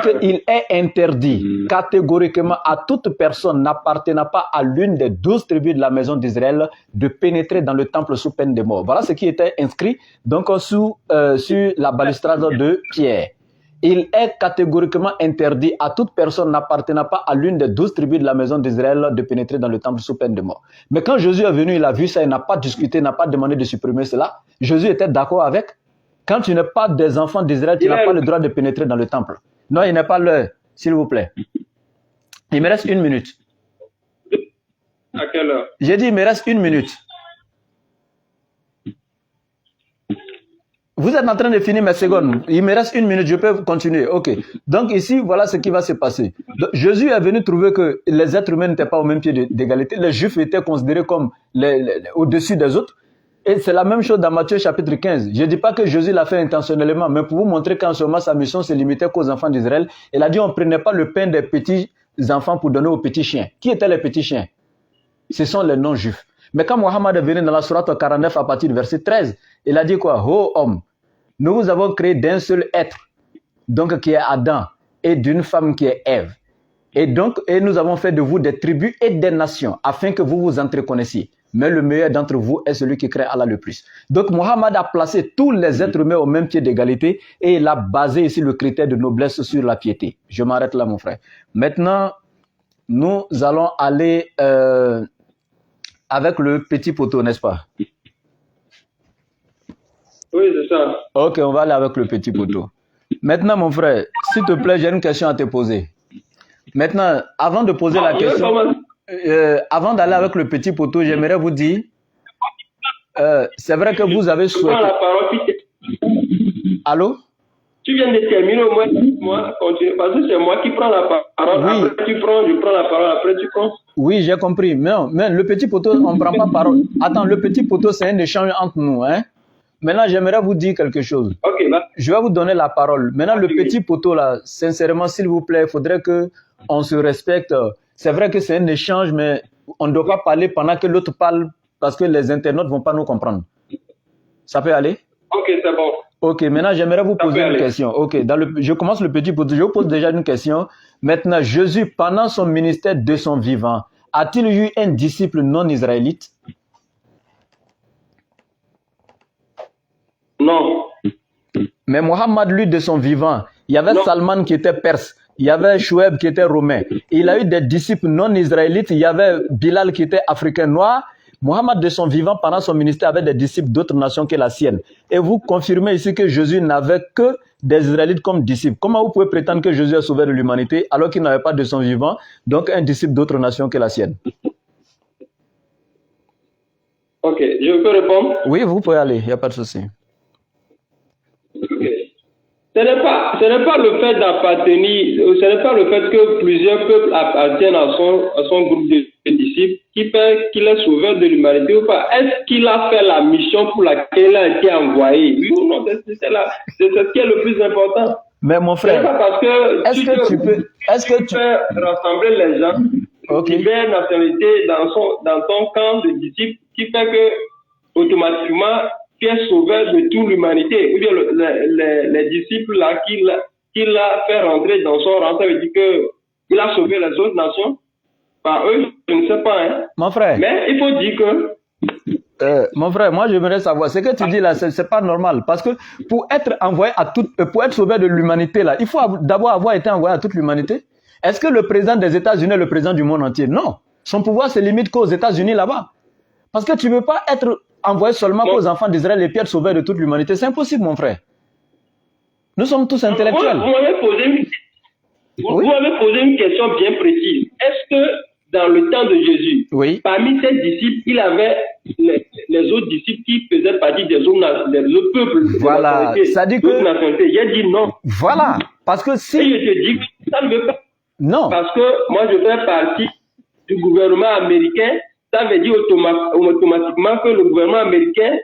qu'il est interdit catégoriquement à toute personne n'appartenant pas à l'une des 12 tribus de la maison d'Israël de pénétrer dans le temple sous peine de mort. Voilà ce qui était inscrit donc sur la balustrade de pierre. Il est catégoriquement interdit à toute personne n'appartenant pas à l'une des 12 tribus de la maison d'Israël de pénétrer dans le temple sous peine de mort. Mais quand Jésus est venu, il a vu ça, il n'a pas discuté, il n'a pas demandé de supprimer cela. Jésus était d'accord avec. Quand tu n'es pas des enfants d'Israël, tu n'as pas le droit de pénétrer dans le temple. Non, il n'est pas l'heure, s'il vous plaît. Il me reste 1 minute. À quelle heure? J'ai dit, il me reste 1 minute. Vous êtes en train de finir mes secondes. Il me reste 1 minute, je peux continuer. Ok. Donc ici, voilà ce qui va se passer. Donc, Jésus est venu trouver que les êtres humains n'étaient pas au même pied d'égalité. Les Juifs étaient considérés comme au-dessus des autres. Et c'est la même chose dans Matthieu chapitre 15. Je ne dis pas que Jésus l'a fait intentionnellement, mais pour vous montrer qu'en ce moment, sa mission se limitait qu'aux enfants d'Israël. Il a dit, on ne prenait pas le pain des petits enfants pour donner aux petits chiens. Qui étaient les petits chiens? Ce sont les non-juifs. Mais quand Mohammed est venu dans la sourate 49 à partir du verset 13, il a dit quoi? Ô homme, nous vous avons créé d'un seul être, donc qui est Adam, et d'une femme qui est Ève. Et nous avons fait de vous des tribus et des nations, afin que vous vous entreconnaissiez. Mais le meilleur d'entre vous est celui qui crée Allah le plus. Donc Mohammed a placé tous les êtres humains au même pied d'égalité et il a basé ici le critère de noblesse sur la piété. Je m'arrête là, mon frère. Maintenant, nous allons aller avec le petit poteau, n'est-ce pas? Oui, c'est ça. Ok, on va aller avec le petit poteau. Maintenant, mon frère, s'il te plaît, j'ai une question à te poser. Maintenant, avant de poser la question, avant d'aller avec le petit poteau, j'aimerais vous dire, c'est vrai que vous avez souhaité... la parole. Allô? Tu viens de terminer au moins, moi, continue, parce que c'est moi qui prends la parole. Oui. Après tu prends, je prends la parole, après tu prends. Oui, j'ai compris. Mais le petit poteau, on ne prend pas parole. Attends, le petit poteau, c'est un échange entre nous, hein? Maintenant, j'aimerais vous dire quelque chose. Ok, là. Je vais vous donner la parole. Maintenant, le petit poteau, là, sincèrement, s'il vous plaît, il faudrait qu'on se respecte. C'est vrai que c'est un échange, mais on ne doit pas parler pendant que l'autre parle parce que les internautes ne vont pas nous comprendre. Ça peut aller? Ok, c'est bon. Ok, maintenant, j'aimerais vous poser une question. Ok, je commence le petit poteau. Je vous pose déjà une question. Maintenant, Jésus, pendant son ministère de son vivant, a-t-il eu un disciple non israélite? Non. Mais Mohammed, lui, de son vivant, il y avait Salman qui était perse, il y avait Chouaib qui était romain. Il a eu des disciples non israélites, il y avait Bilal qui était africain noir. Mohammed, de son vivant, pendant son ministère, avait des disciples d'autres nations que la sienne. Et vous confirmez ici que Jésus n'avait que des Israélites comme disciples. Comment vous pouvez prétendre que Jésus a sauvé de l'humanité alors qu'il n'avait pas de son vivant, donc un disciple d'autres nations que la sienne? Ok, je peux répondre? Oui, vous pouvez aller, il n'y a pas de souci. Okay. Ce n'est pas le fait d'appartenir, ce n'est pas le fait que plusieurs peuples appartiennent à son groupe de disciples qui fait qu'il est sauveur de l'humanité ou pas. Est-ce qu'il a fait la mission pour laquelle il a été envoyé? Oui ou non? C'est ce qui est le plus important. Mais mon frère, c'est pas parce que tu peux rassembler les gens de diverses nationalités dans ton camp de disciples qui fait que automatiquement qui est sauveur de toute l'humanité, ou bien les disciples là qu'il a fait rentrer dans son rang, ça veut dire qu'il a sauvé les autres nations. Par eux, je ne sais pas. Hein. Mon frère. Mais il faut dire que... mon frère, moi j'aimerais savoir, ce que tu dis là, c'est pas normal. Parce que pour être envoyé pour être sauveur de l'humanité là, il faut d'abord avoir été envoyé à toute l'humanité. Est-ce que le président des États-Unis est le président du monde entier? Non. Son pouvoir se limite qu'aux États-Unis là-bas. Parce que tu ne peux pas être envoyé seulement aux enfants d'Israël et puis être sauvé de toute l'humanité. C'est impossible, mon frère. Nous sommes tous intellectuels. Vous m'avez posé une question bien précise. Est-ce que dans le temps de Jésus, parmi ses disciples, il avait les autres disciples qui faisaient partie des autres peuples? Voilà. Ça dit que... J'ai dit non. Voilà. Parce que si... Et je te dis que ça ne veut pas. Non. Parce que moi, je fais partie du gouvernement américain. Ça veut dire automatiquement que le gouvernement américain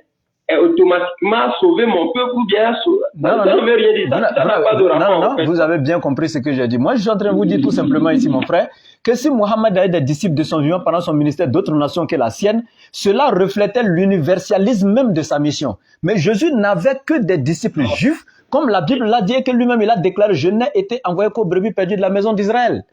est automatiquement sauvé mon peuple ou bien sauvé. Ça ne veut rien dire. Ça n'a pas de rapport. Non, vous avez bien compris ce que j'ai dit. Moi, je suis en train de vous dire tout simplement ici, mon frère, que si Mohammed avait des disciples de son vivant pendant son ministère d'autres nations que la sienne, cela reflétait l'universalisme même de sa mission. Mais Jésus n'avait que des disciples juifs, comme la Bible l'a dit et que lui-même il a déclaré, je n'ai été envoyé qu'aux brebis perdues de la maison d'Israël.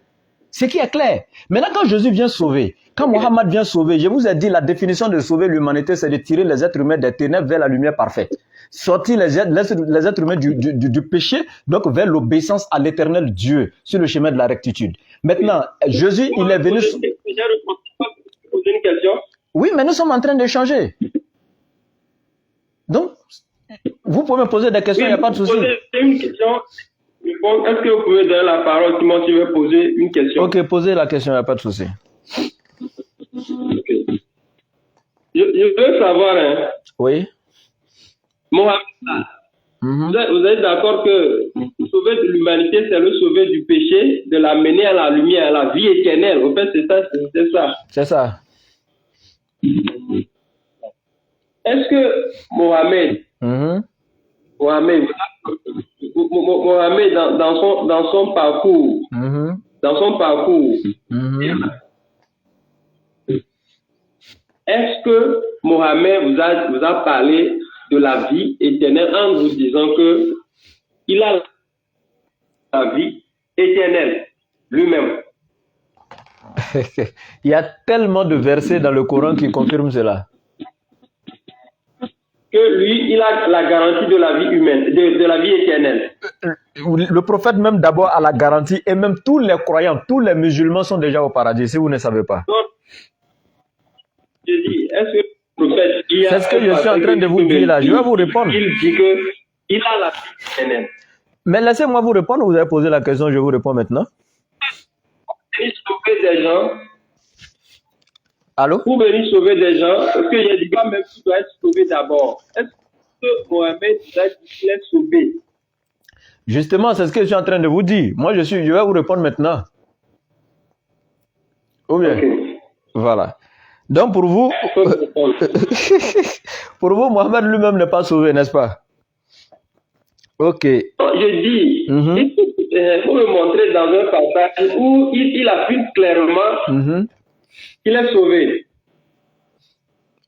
Ce qui est clair. Maintenant, quand Jésus vient sauver, quand Mohammed vient sauver, je vous ai dit, la définition de sauver l'humanité, c'est de tirer les êtres humains des ténèbres vers la lumière parfaite. Sortir les êtres humains du péché, donc vers l'obéissance à l'éternel Dieu, sur le chemin de la rectitude. Maintenant, Jésus, il est venu... Une question. Oui, mais nous sommes en train d'échanger. Donc, vous pouvez me poser des questions, il n'y a pas de souci. Une question. Est-ce que vous pouvez donner la parole si moi je vais poser une question? Ok, posez la question, il n'y a pas de souci. Okay. Je veux savoir, hein. Oui. Mohamed, vous êtes d'accord que sauver de l'humanité, c'est le sauver du péché, de l'amener à la lumière, à la vie éternelle. En fait, c'est ça. C'est ça. est-ce que Mohamed, Mhm. Mohamed, Mohamed dans son parcours, Mhm. Mhm. est-ce que Mohamed vous a parlé de la vie éternelle en vous disant que il a la vie éternelle lui-même? Il y a tellement de versets dans le Coran qui confirment cela. Que lui, il a la garantie de la vie humaine, de la vie éternelle. Le prophète même d'abord a la garantie et même tous les croyants, tous les musulmans sont déjà au paradis, si vous ne savez pas. Donc, je dis, est-ce que le prophète... C'est ce que je suis en train de vous dire là. Je vais vous répondre. Il dit qu'il a la vie éternelle. Mais laissez-moi vous répondre, vous avez posé la question, je vous réponds maintenant. Il sauver des gens. Allô? Pour venir sauver des gens, parce que j'ai dit quand même qu'il doit être sauvé d'abord. Est-ce que Mohamed doit dit qu'il est sauvé? Justement, c'est ce que je suis en train de vous dire. Moi, je vais vous répondre maintenant. Ou bien? Okay. Voilà. Donc, pour vous, pour vous, Mohamed lui-même n'est pas sauvé, n'est-ce pas? Ok. Je dis, il faut me montrer dans un passage où il affirme clairement qu'il est sauvé.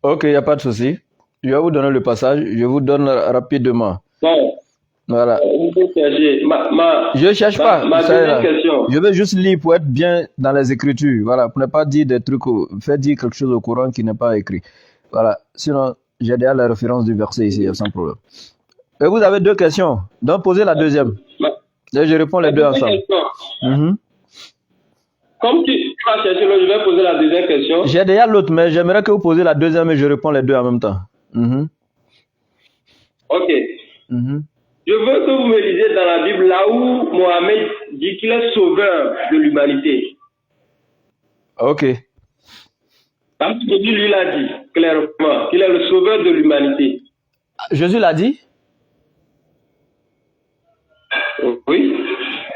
Ok, il n'y a pas de souci. Je vais vous donner le passage. Je vous donne rapidement. Bon. Voilà. Je ne cherche pas. Ma deuxième question. Je vais juste lire pour être bien dans les Écritures. Voilà, pour ne pas dire des trucs, faire dire quelque chose au Coran qui n'est pas écrit. Voilà. Sinon, j'ai déjà la référence du verset ici, sans problème. Et vous avez deux questions. Donc, posez la deuxième. Et je réponds les deux ensemble. Comme tu vas chercher l'autre, je vais poser la deuxième question. J'ai déjà l'autre, mais j'aimerais que vous posiez la deuxième et je réponds les deux en même temps. Ok. Je veux que vous me lisiez dans la Bible là où Mohamed dit qu'il est sauveur de l'humanité. Ok. Parce que Jésus lui l'a dit clairement qu'il est le sauveur de l'humanité. Jésus l'a dit? Oui.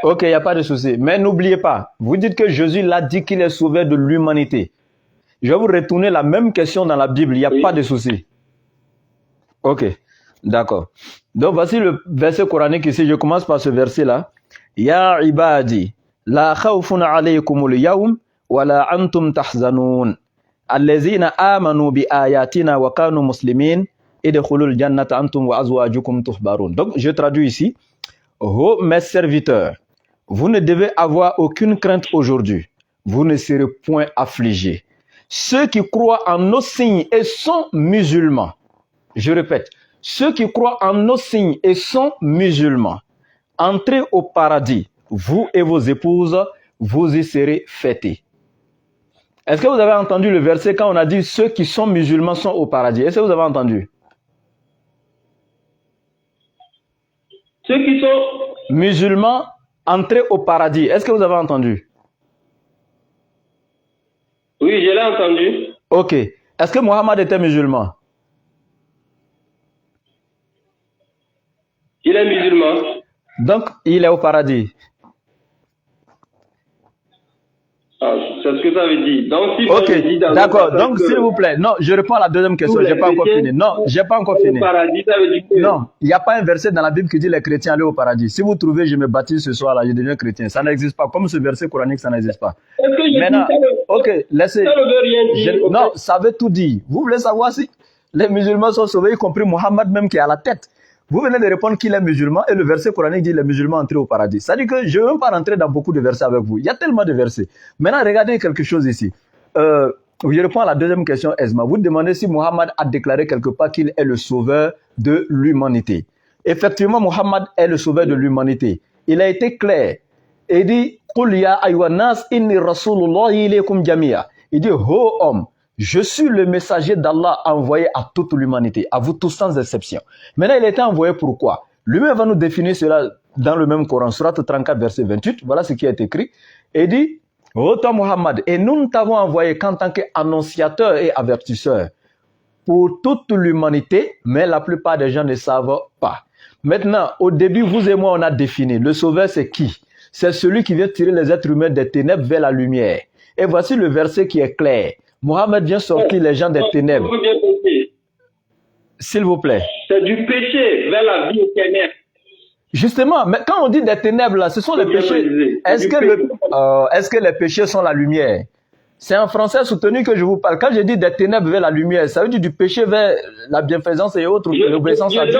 Ok, il n'y a pas de souci. Mais n'oubliez pas, vous dites que Jésus l'a dit qu'il est sauveur de l'humanité. Je vais vous retourner la même question dans la Bible, il n'y a pas de souci. Ok, d'accord. Donc voici le verset coranique ici, je commence par ce verset-là. Ya ibadi, la khawfun alaykumul yawm, wa la antum tahzanun. Allazina amanu bi ayatina wa kanu muslimin, idkhulul jannata antum wa azwajukum tuhbarun. Donc je traduis ici. Oh mes serviteurs, vous ne devez avoir aucune crainte aujourd'hui. Vous ne serez point affligés. Ceux qui croient en nos signes et sont musulmans, je répète, ceux qui croient en nos signes et sont musulmans, entrez au paradis, vous et vos épouses, vous y serez fêtés. Est-ce que vous avez entendu le verset quand on a dit ceux qui sont musulmans sont au paradis? Est-ce que vous avez entendu? Ceux qui sont musulmans, entrez au paradis. Est-ce que vous avez entendu? Oui, je l'ai entendu. Ok. Est-ce que Mohammed était musulman? Il est musulman. Donc, il est au paradis. C'est ce que ça veut dire. Donc, si ok, d'accord. Donc, s'il vous plaît, non, je réponds à la deuxième question. Je n'ai pas encore fini. Non, je n'ai pas encore fini. Paradis, ça veut dire que... Non, il n'y a pas un verset dans la Bible qui dit les chrétiens aller au paradis. Si vous trouvez, je me baptise ce soir là, je deviens chrétien. Ça n'existe pas. Comme ce verset coranique, ça n'existe pas. Maintenant, ok, laissez. Ça ne veut rien dire. Non, ça veut tout dire. Vous voulez savoir si les musulmans sont sauvés, y compris Mohammed même qui est à la tête. Vous venez de répondre qu'il est musulman et le verset coranique dit les musulmans entrent au paradis. Ça dit que je ne vais même pas rentrer dans beaucoup de versets avec vous. Il y a tellement de versets. Maintenant, regardez quelque chose ici. Je réponds à la deuxième question, Esma. Vous demandez si Mohammed a déclaré quelque part qu'il est le sauveur de l'humanité. Effectivement, Mohammed est le sauveur de l'humanité. Il a été clair. Il dit, Qul ya ayyuhannas inni rasulullahi ilaykum jami'a. Il dit, ô homme, je suis le messager d'Allah envoyé à toute l'humanité, à vous tous sans exception. Maintenant, il a été envoyé pourquoi? Lui-même va nous définir cela dans le même Coran, Surat 34, verset 28. Voilà ce qui est écrit. Et il dit, ô toi Mohammed, et nous t'avons envoyé qu'en tant qu'annonciateur et avertisseur pour toute l'humanité, mais la plupart des gens ne savent pas. Maintenant, au début, vous et moi, on a défini. Le sauveur, c'est qui? C'est celui qui vient tirer les êtres humains des ténèbres vers la lumière. Et voici le verset qui est clair. Mohammed vient sortir les gens des ténèbres. S'il vous plaît. C'est du péché vers la vie éternelle. Justement, mais quand on dit des ténèbres, là, ce sont les péchés. Est-ce que les péchés sont la lumière? C'est en français soutenu que je vous parle. Quand je dis des ténèbres vers la lumière, ça veut dire du péché vers la bienfaisance et autres, l'obéissance à Dieu.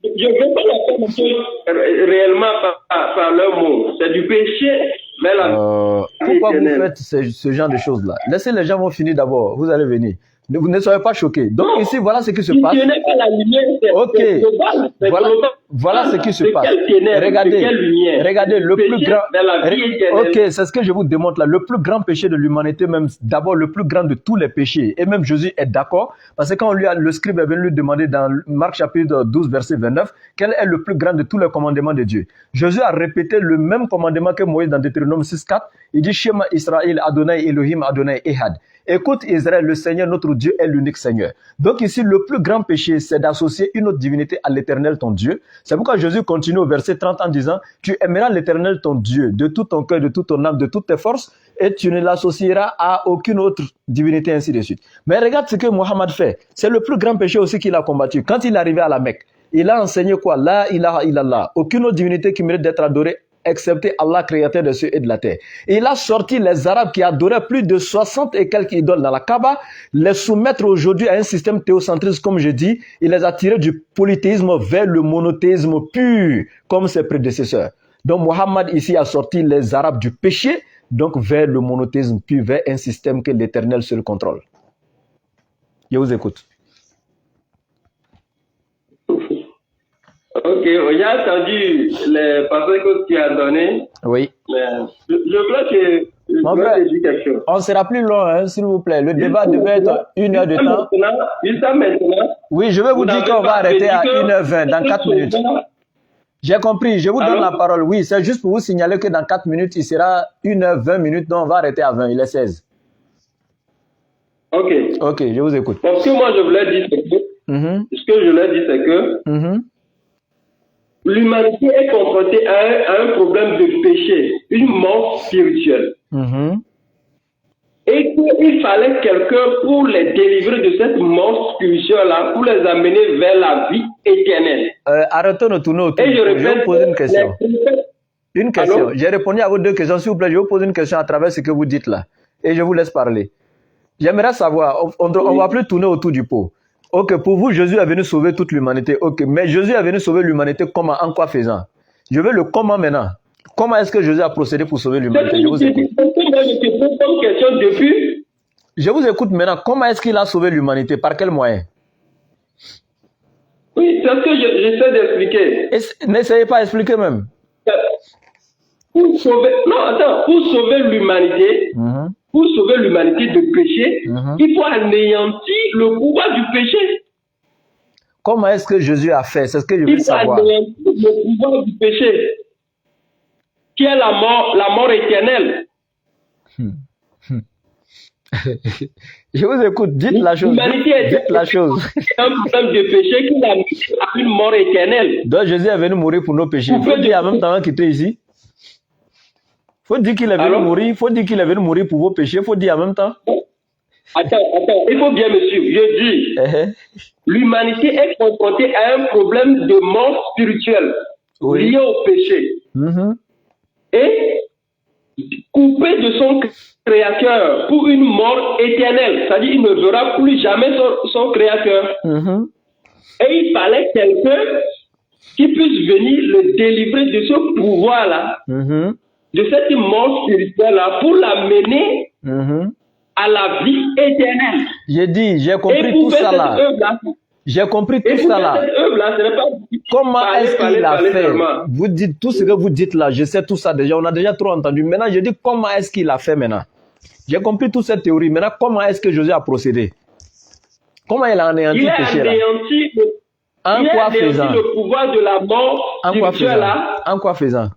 Je ne veux pas la faire réellement par leur mot. C'est du péché vers la vie Pourquoi éternelle. vous faites ce genre de choses-là? Laissez les gens vont finir d'abord. Vous allez venir. Vous ne soyez pas choqués. Donc Non. ici, voilà ce qui se Si passe. tu n'es pas la lumière, c'est Ok. global. C'est Voilà, global. voilà ce qui se De passe. quelle ténèbres, Regardez, de quelle lumière? regardez, le Péché plus grand. vers la vie éternelle. Ok, c'est ce que je vous démontre là. Le plus grand péché de l'humanité, même d'abord le plus grand de tous les péchés. Et même Jésus est d'accord. Parce que quand le scribe est venu lui demander dans Marc chapitre 12, verset 29, quel est le plus grand de tous les commandements de Dieu? Jésus a répété le même commandement que Moïse dans Deutéronome 6.4. Il dit, Shema Israël, Adonai Elohim, Adonai Ehad. Écoute Israël, le Seigneur, notre Dieu, est l'unique Seigneur. Donc ici, le plus grand péché, c'est d'associer une autre divinité à l'Éternel, ton Dieu. C'est pourquoi Jésus continue au verset 30 en disant, tu aimeras l'Éternel, ton Dieu, de tout ton cœur, de toute ton âme, de toutes tes forces, et tu ne l'associeras à aucune autre divinité, ainsi de suite. Mais regarde ce que Mohammed fait. C'est le plus grand péché aussi qu'il a combattu. Quand il est arrivé à la Mecque, il a enseigné quoi? La ilaha illallah. Aucune autre divinité qui mérite d'être adorée excepté Allah, créateur de cieux et de la terre. Et il a sorti les Arabes qui adoraient plus de 60 et quelques idoles dans la Kaaba, les soumettre aujourd'hui à un système théocentriste, comme je dis, il les a tirés du polythéisme vers le monothéisme pur, comme ses prédécesseurs. Donc Mohammed ici a sorti les Arabes du péché, donc vers le monothéisme pur, vers un système que l'Éternel seul contrôle. Je vous écoute. Ok, j'ai entendu les passages que tu as donnés. Oui. Mais je voulais que je dire quelque chose. On sera plus long, hein, s'il vous plaît. Le débat devait être 1 heure de temps. Jusqu'à maintenant. Oui, je vais vous dire qu'on va arrêter à 1h20 dans 4 minutes. J'ai compris, je vous donne la parole. Oui, c'est juste pour vous signaler que dans 4 minutes, il sera 1h20 minutes, donc on va arrêter à 20, il est 16. Ok. Ok, je vous écoute. Donc, ce que moi je voulais dire, c'est que, ce que je voulais dire, c'est que l'humanité est confrontée à un problème de péché, une mort spirituelle. Et qu'il fallait quelqu'un pour les délivrer de cette mort spirituelle-là, pour les amener vers la vie éternelle. Arrêtons de tourner autour. Et je vais vous poser une question. Une question. J'ai répondu à vos deux questions. S'il vous plaît, je vais vous poser une question à travers ce que vous dites là. Et je vous laisse parler. J'aimerais savoir, on ne va plus tourner autour du pot. Ok, pour vous, Jésus est venu sauver toute l'humanité. Ok, mais Jésus est venu sauver l'humanité comment, en quoi faisant? Je veux le comment maintenant. Comment est-ce que Jésus a procédé pour sauver l'humanité? Je vous écoute. Je vous écoute maintenant. Comment est-ce qu'il a sauvé l'humanité? Par quel moyen? Oui, c'est ce que j'essaie d'expliquer. N'essayez pas d'expliquer même. Pour sauver l'humanité, pour sauver l'humanité de péché, il faut anéantir le pouvoir du péché. Comment est-ce que Jésus a fait? C'est ce que je veux savoir. Il faut anéantir le pouvoir du péché, qui est la mort éternelle. Je vous écoute, dites la chose. Dites la chose. C'est un problème de péché qui l'a mis à une mort éternelle. Donc Jésus est venu mourir pour nos péchés. Il faut dire en même temps qu'il était ici. Il faut dire qu'il est venu mourir. Il faut dire qu'il est venu mourir pour vos péchés. Il faut dire en même temps. Attends, il faut bien me suivre. Je dis, l'humanité est confrontée à un problème de mort spirituelle lié au péché. Et coupé de son créateur pour une mort éternelle. C'est-à-dire qu'il ne verra plus jamais son créateur. Et il fallait quelqu'un qui puisse venir le délivrer de ce pouvoir-là, de cette mort spirituelle-là, pour l'amener à la vie éternelle. J'ai compris tout ça là. J'ai compris tout ça là. Comment est-ce qu'il a fait? Vous dites tout ce que vous dites là, je sais tout ça déjà, on a déjà trop entendu. Maintenant, je dis comment est-ce qu'il a fait maintenant? J'ai compris toute cette théorie. Maintenant, comment est-ce que Jésus a procédé? Comment il a anéanti le péché là? En quoi faisant? Le pouvoir de la mort spirituelle là. En quoi faisant?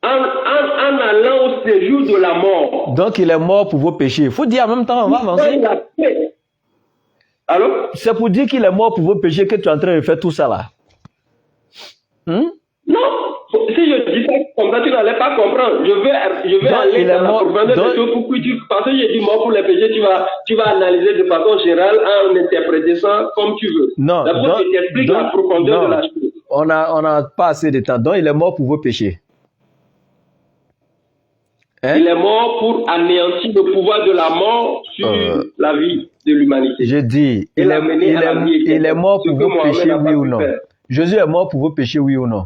En allant au séjour de la mort. Donc il est mort pour vos péchés. Il faut dire en même temps, on va avancer. Allô? C'est pour dire qu'il est mort pour vos péchés que tu es en train de faire tout ça là. Non, si je dis ça comme ça, tu n'allais pas comprendre. Je vais Donc, aller il est dans la mort. profondeur Donc, des choses pour que parce que j'ai dit mort pour les péchés, tu vas analyser de façon générale en interpréter ça comme tu veux. non, D'abord, je t'explique la profondeur de la chose. On n'a pas assez de temps. Donc, il est mort pour vos péchés. Hein? Il est mort pour anéantir le pouvoir de la mort sur la vie de l'humanité. Je dis, il est mort pour vos péchés, oui ou non? Jésus est mort pour vos péchés, oui ou non?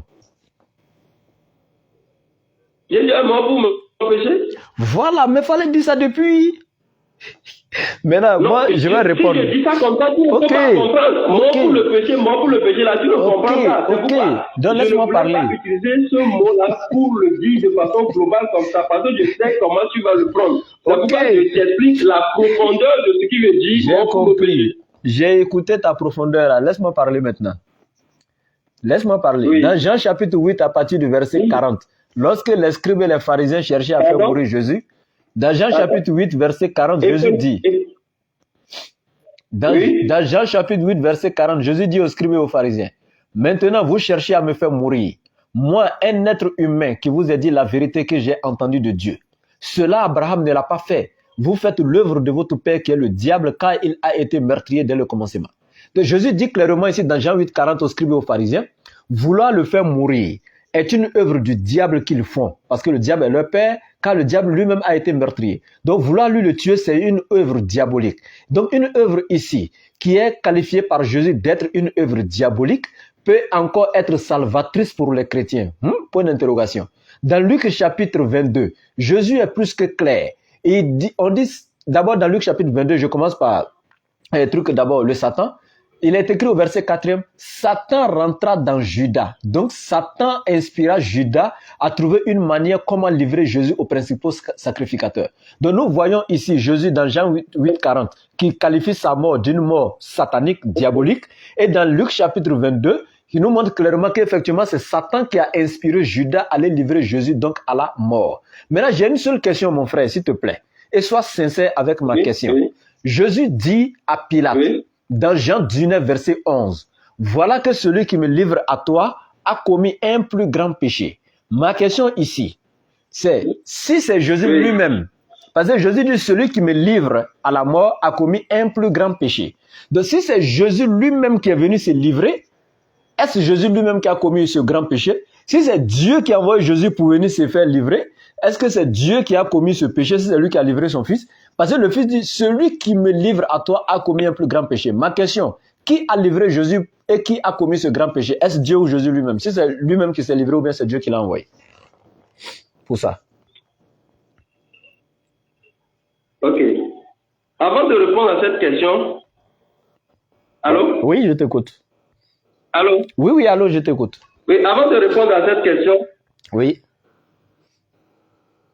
Jésus est mort pour mon péché? Voilà, mais il fallait dire ça depuis. Maintenant, non, moi, je vais répondre. Si je dis ça comme ça, tu ne peux pas comprendre. Mort pour le péché, là, tu ne comprends pas. C'est pourquoi donc laisse-moi parler. Je ne voulais pas utiliser ce mot-là pour le dire de façon globale comme ça, parce que je sais comment tu vas le prendre. C'est pourquoi je t'explique la profondeur de ce qui veut dire J'ai mort pour le péché. J'ai écouté ta profondeur là. Laisse-moi parler maintenant. Laisse-moi parler. Oui. Dans Jean chapitre 8, à partir du verset 40, lorsque les scribes et les pharisiens cherchaient à faire mourir Jésus, dans Jean chapitre 8, verset 40, Jésus dit, dans Jean chapitre 8, verset 40, Jésus dit aux scribes et aux pharisiens, maintenant vous cherchez à me faire mourir. Moi, un être humain qui vous a dit la vérité que j'ai entendue de Dieu. Cela, Abraham ne l'a pas fait. Vous faites l'œuvre de votre père qui est le diable, car il a été meurtrier dès le commencement. Donc, Jésus dit clairement ici dans Jean 8, 40 aux scribes et aux pharisiens, vouloir le faire mourir est une œuvre du diable qu'ils font, parce que le diable est leur père, car le diable lui-même a été meurtrier. Donc vouloir lui le tuer, c'est une œuvre diabolique. Donc une œuvre ici, qui est qualifiée par Jésus d'être une œuvre diabolique, peut encore être salvatrice pour les chrétiens. Point d'interrogation. Dans Luc chapitre 22, Jésus est plus que clair. Et on dit d'abord dans Luc chapitre 22, je commence par un truc d'abord, le Satan. Il est écrit au verset 4e, Satan rentra dans Judas. Donc Satan inspira Judas à trouver une manière comment livrer Jésus aux principaux sacrificateurs. Donc nous voyons ici Jésus dans Jean 8, 40 qui qualifie sa mort d'une mort satanique, diabolique. Et dans Luc chapitre 22, qui nous montre clairement qu'effectivement c'est Satan qui a inspiré Judas à aller livrer Jésus donc à la mort. Maintenant j'ai une seule question mon frère, s'il te plaît. Et sois sincère avec ma question. Jésus dit à Pilate, dans Jean 19, verset 11, « Voilà que celui qui me livre à toi a commis un plus grand péché. » Ma question ici, c'est si c'est Jésus lui-même, parce que Jésus dit « Celui qui me livre à la mort a commis un plus grand péché. » Donc si c'est Jésus lui-même qui est venu se livrer, est-ce Jésus lui-même qui a commis ce grand péché? Si c'est Dieu qui a envoyé Jésus pour venir se faire livrer, est-ce que c'est Dieu qui a commis ce péché si c'est lui qui a livré son fils? Parce que le fils dit, celui qui me livre à toi a commis un plus grand péché. Ma question, qui a livré Jésus et qui a commis ce grand péché? Est-ce Dieu ou Jésus lui-même? Si c'est lui-même qui s'est livré ou bien c'est Dieu qui l'a envoyé? Pour ça. Ok. Avant de répondre à cette question, allô? Oui, je t'écoute. Allô? Oui, allô, je t'écoute. Oui, avant de répondre à cette question. Oui.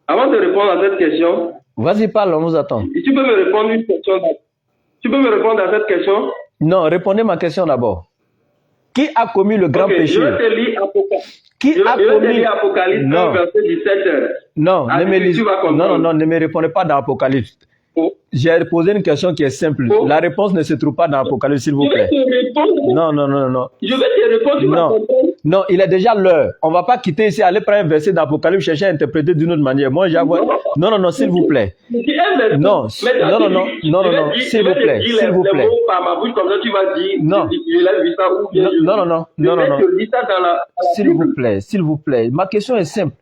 Avant de répondre à cette question. Vas-y, parle, on vous attend. Tu peux me répondre une question. Tu peux me répondre à cette question? Non, répondez ma question d'abord. Qui a commis le grand péché? Je vais te lire Apocalypse. Qui a commis Apocalypse 1, verset 17. Non, ne me répondez pas dans Apocalypse. J'ai posé une question qui est simple. La réponse ne se trouve pas dans Apocalypse, s'il vous plaît. Je vais te répondre. Non. Je vais te répondre, tu vas comprendre. Non, il est déjà l'heure. On ne va pas quitter ici, aller prendre un verset d'Apocalypse, chercher à interpréter d'une autre manière. Moi, j'avoue. Non, s'il vous plaît. Non, s'il vous plaît. S'il vous plaît. Par ma bouche, comme ça, tu vas dire. Non. Je l'ai vu ça ou bien. Non. S'il vous plaît. Ma question est simple.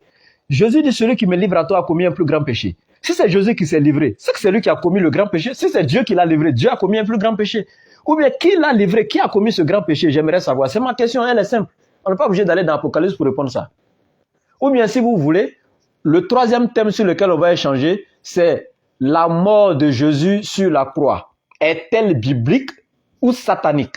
Jésus dit, celui qui me livre à toi a commis un plus grand péché. Si c'est Jésus qui s'est livré, c'est que c'est lui qui a commis le grand péché. Si c'est Dieu qui l'a livré, Dieu a commis un plus grand péché. Ou bien qui l'a livré, qui a commis ce grand péché? J'aimerais savoir. C'est ma question, elle est simple. On n'est pas obligé d'aller dans l'Apocalypse pour répondre ça. Ou bien si vous voulez, le troisième thème sur lequel on va échanger, c'est la mort de Jésus sur la croix. Est-elle biblique ou satanique?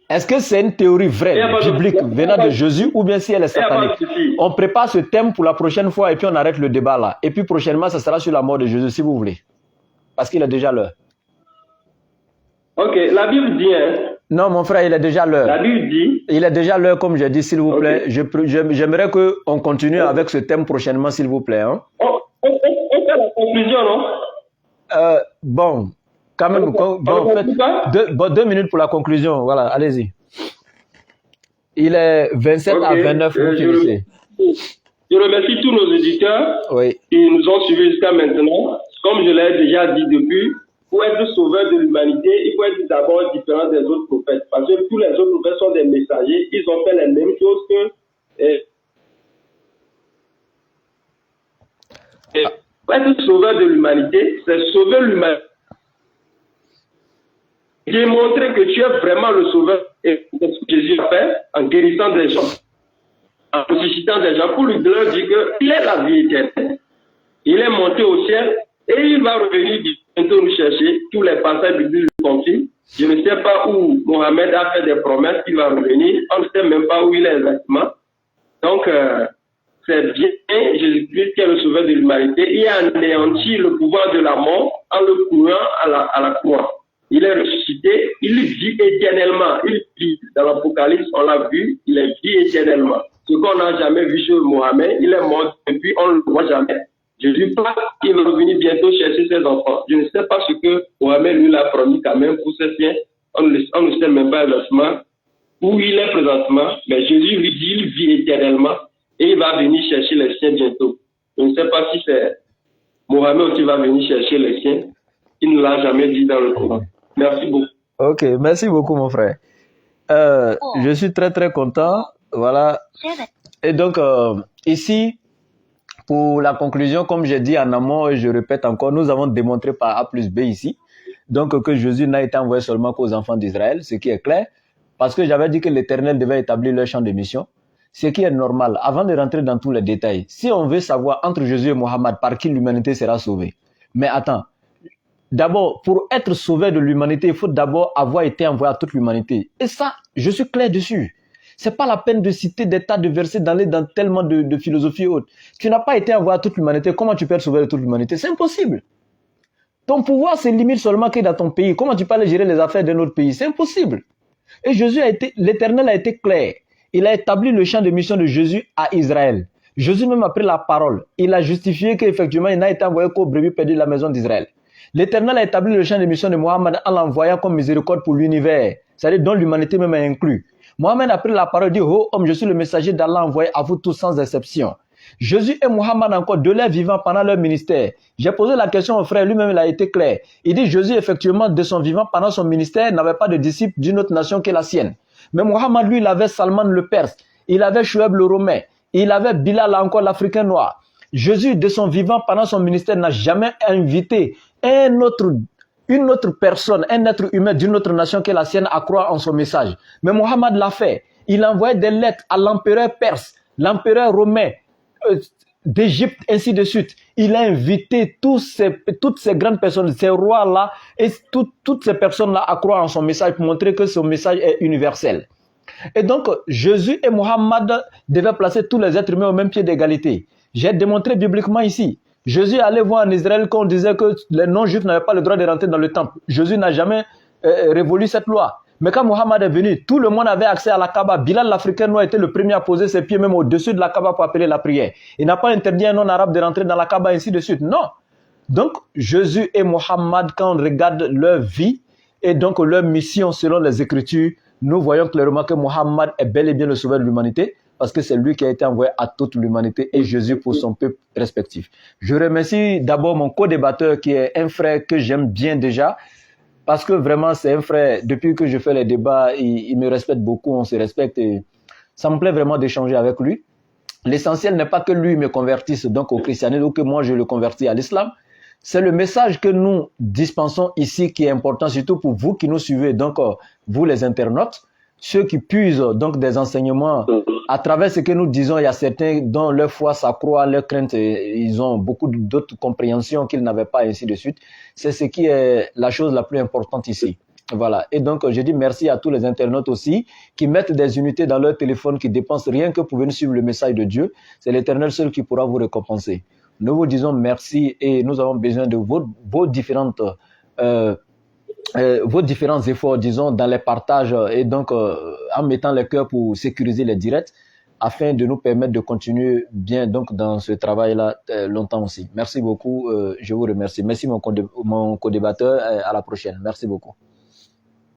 Est-ce que c'est une théorie vraie, biblique, venant de Jésus, ou bien si elle est satanique? On prépare ce thème pour la prochaine fois et puis on arrête le débat là. Et puis prochainement, ça sera sur la mort de Jésus, si vous voulez. Parce qu'il est déjà l'heure. Ok, la Bible dit... Non, mon frère, il est déjà l'heure. La Bible dit... Il est déjà l'heure, comme j'ai dit, s'il vous plaît. J'aimerais qu'on continue avec ce thème prochainement, s'il vous plaît. Hein? On fait la conclusion, non? Bon... Quand même, 2 minutes pour la conclusion. Voilà, allez-y. Il est 27 à 29, vous finissez. Je remercie tous nos éditeurs qui nous ont suivis jusqu'à maintenant. Comme je l'ai déjà dit depuis, pour être sauveur de l'humanité, il faut être d'abord différent des autres prophètes. Parce que tous les autres prophètes sont des messagers. Ils ont fait les mêmes choses que... pour être sauveur de l'humanité, c'est sauver l'humanité. Démontrer que tu es vraiment le sauveur. Et c'est ce que Jésus a fait en guérissant des gens, en ressuscitant des gens, pour lui leur dire qu'il est la vie éternelle. Il est monté au ciel et il va revenir bientôt nous chercher. Tous les passages bibliques le confirment. Je ne sais pas où Mohamed a fait des promesses qu'il va revenir. On ne sait même pas où il est exactement. Donc, c'est bien Jésus-Christ qui est le sauveur de l'humanité. Il a anéanti le pouvoir de la mort en le courant à la croix. Il est ressuscité, il vit éternellement. Il vit dans l'Apocalypse, on l'a vu, il est vit éternellement. Ce qu'on n'a jamais vu sur Mohamed, il est mort depuis, on ne le voit jamais. Jésus parle, il va revenir bientôt chercher ses enfants. Je ne sais pas ce que Mohamed lui l'a promis quand même pour ses siens. On ne sait même pas exactement où il est présentement, mais Jésus lui dit, il vit éternellement et il va venir chercher les siens bientôt. Je ne sais pas si c'est Mohamed qui va venir chercher les siens. Il ne l'a jamais dit dans le Coran. Merci beaucoup. Ok, merci beaucoup mon frère. Je suis très très content. Voilà. Et donc, ici, pour la conclusion, comme j'ai dit en amont et je répète encore, nous avons démontré par A plus B ici, donc que Jésus n'a été envoyé seulement qu'aux enfants d'Israël, ce qui est clair, parce que j'avais dit que l'Éternel devait établir leur champ de mission, ce qui est normal. Avant de rentrer dans tous les détails, si on veut savoir entre Jésus et Mohammed par qui l'humanité sera sauvée, mais attends, d'abord, pour être sauvé de l'humanité, il faut d'abord avoir été envoyé à toute l'humanité. Et ça, je suis clair dessus. C'est pas la peine de citer des tas de versets, d'aller dans tellement de philosophies hautes. Tu n'as pas été envoyé à toute l'humanité. Comment tu peux être sauvé de toute l'humanité? C'est impossible. Ton pouvoir se limite seulement que dans ton pays. Comment tu peux aller gérer les affaires d'un autre pays? C'est impossible. Et l'Éternel a été clair. Il a établi le champ de mission de Jésus à Israël. Jésus même a pris la parole. Il a justifié qu'effectivement, il n'a été envoyé qu'aux brebis perdues de la maison d'Israël. L'Éternel a établi le champ de mission de Mohammed en l'envoyant comme miséricorde pour l'univers, c'est-à-dire dont l'humanité même est inclue. Mohammed a pris la parole et dit, oh homme, je suis le messager d'Allah envoyé à vous tous sans exception. Jésus et Mohammed encore de leur vivant pendant leur ministère. J'ai posé la question au frère, lui-même il a été clair. Il dit, Jésus effectivement de son vivant pendant son ministère n'avait pas de disciples d'une autre nation que la sienne. Mais Mohammed lui, il avait Salman le Perse, il avait Chouaib le Romain, il avait Bilal encore l'Africain noir. Jésus de son vivant pendant son ministère n'a jamais invité une autre personne, un être humain d'une autre nation que la sienne à croire en son message. Mais Mohammed l'a fait. Il a envoyé des lettres à l'empereur perse, l'empereur romain, d'Égypte, ainsi de suite. Il a invité toutes ces grandes personnes, ces rois-là, et toutes ces personnes-là à croire en son message pour montrer que son message est universel. Et donc, Jésus et Mohammed devaient placer tous les êtres humains au même pied d'égalité. J'ai démontré bibliquement ici. Jésus allait voir en Israël qu'on disait que les non-juifs n'avaient pas le droit de rentrer dans le temple. Jésus n'a jamais révolu cette loi. Mais quand Mohammed est venu, tout le monde avait accès à la Kaaba. Bilal l'Africain noir était le premier à poser ses pieds même au-dessus de la Kaaba pour appeler la prière. Il n'a pas interdit à un non-arabe de rentrer dans la Kaaba, ainsi de suite. Non. Donc, Jésus et Mohammed, quand on regarde leur vie et donc leur mission selon les Écritures, nous voyons clairement que Mohammed est bel et bien le sauveur de l'humanité, parce que c'est lui qui a été envoyé à toute l'humanité et Jésus pour son peuple respectif. Je remercie d'abord mon co-débatteur qui est un frère que j'aime bien déjà, parce que vraiment c'est un frère, depuis que je fais les débats, il me respecte beaucoup, on se respecte et ça me plaît vraiment d'échanger avec lui. L'essentiel n'est pas que lui me convertisse donc au christianisme ou que moi je le convertis à l'islam. C'est le message que nous dispensons ici qui est important, surtout pour vous qui nous suivez, donc vous les internautes, ceux qui puisent donc des enseignements à travers ce que nous disons. Il y a certains dont leur foi s'accroît, leur crainte, ils ont beaucoup d'autres compréhensions qu'ils n'avaient pas, ainsi de suite. C'est ce qui est la chose la plus importante ici. Voilà. Et donc, je dis merci à tous les internautes aussi qui mettent des unités dans leur téléphone, qui dépensent rien que pour venir suivre le message de Dieu. C'est l'Éternel seul qui pourra vous récompenser. Nous vous disons merci et nous avons besoin de vos différents efforts, disons, dans les partages et donc en mettant les cœurs pour sécuriser les directs afin de nous permettre de continuer bien donc dans ce travail-là longtemps aussi. Merci beaucoup, je vous remercie. Merci mon co-débatteur, à la prochaine. Merci beaucoup.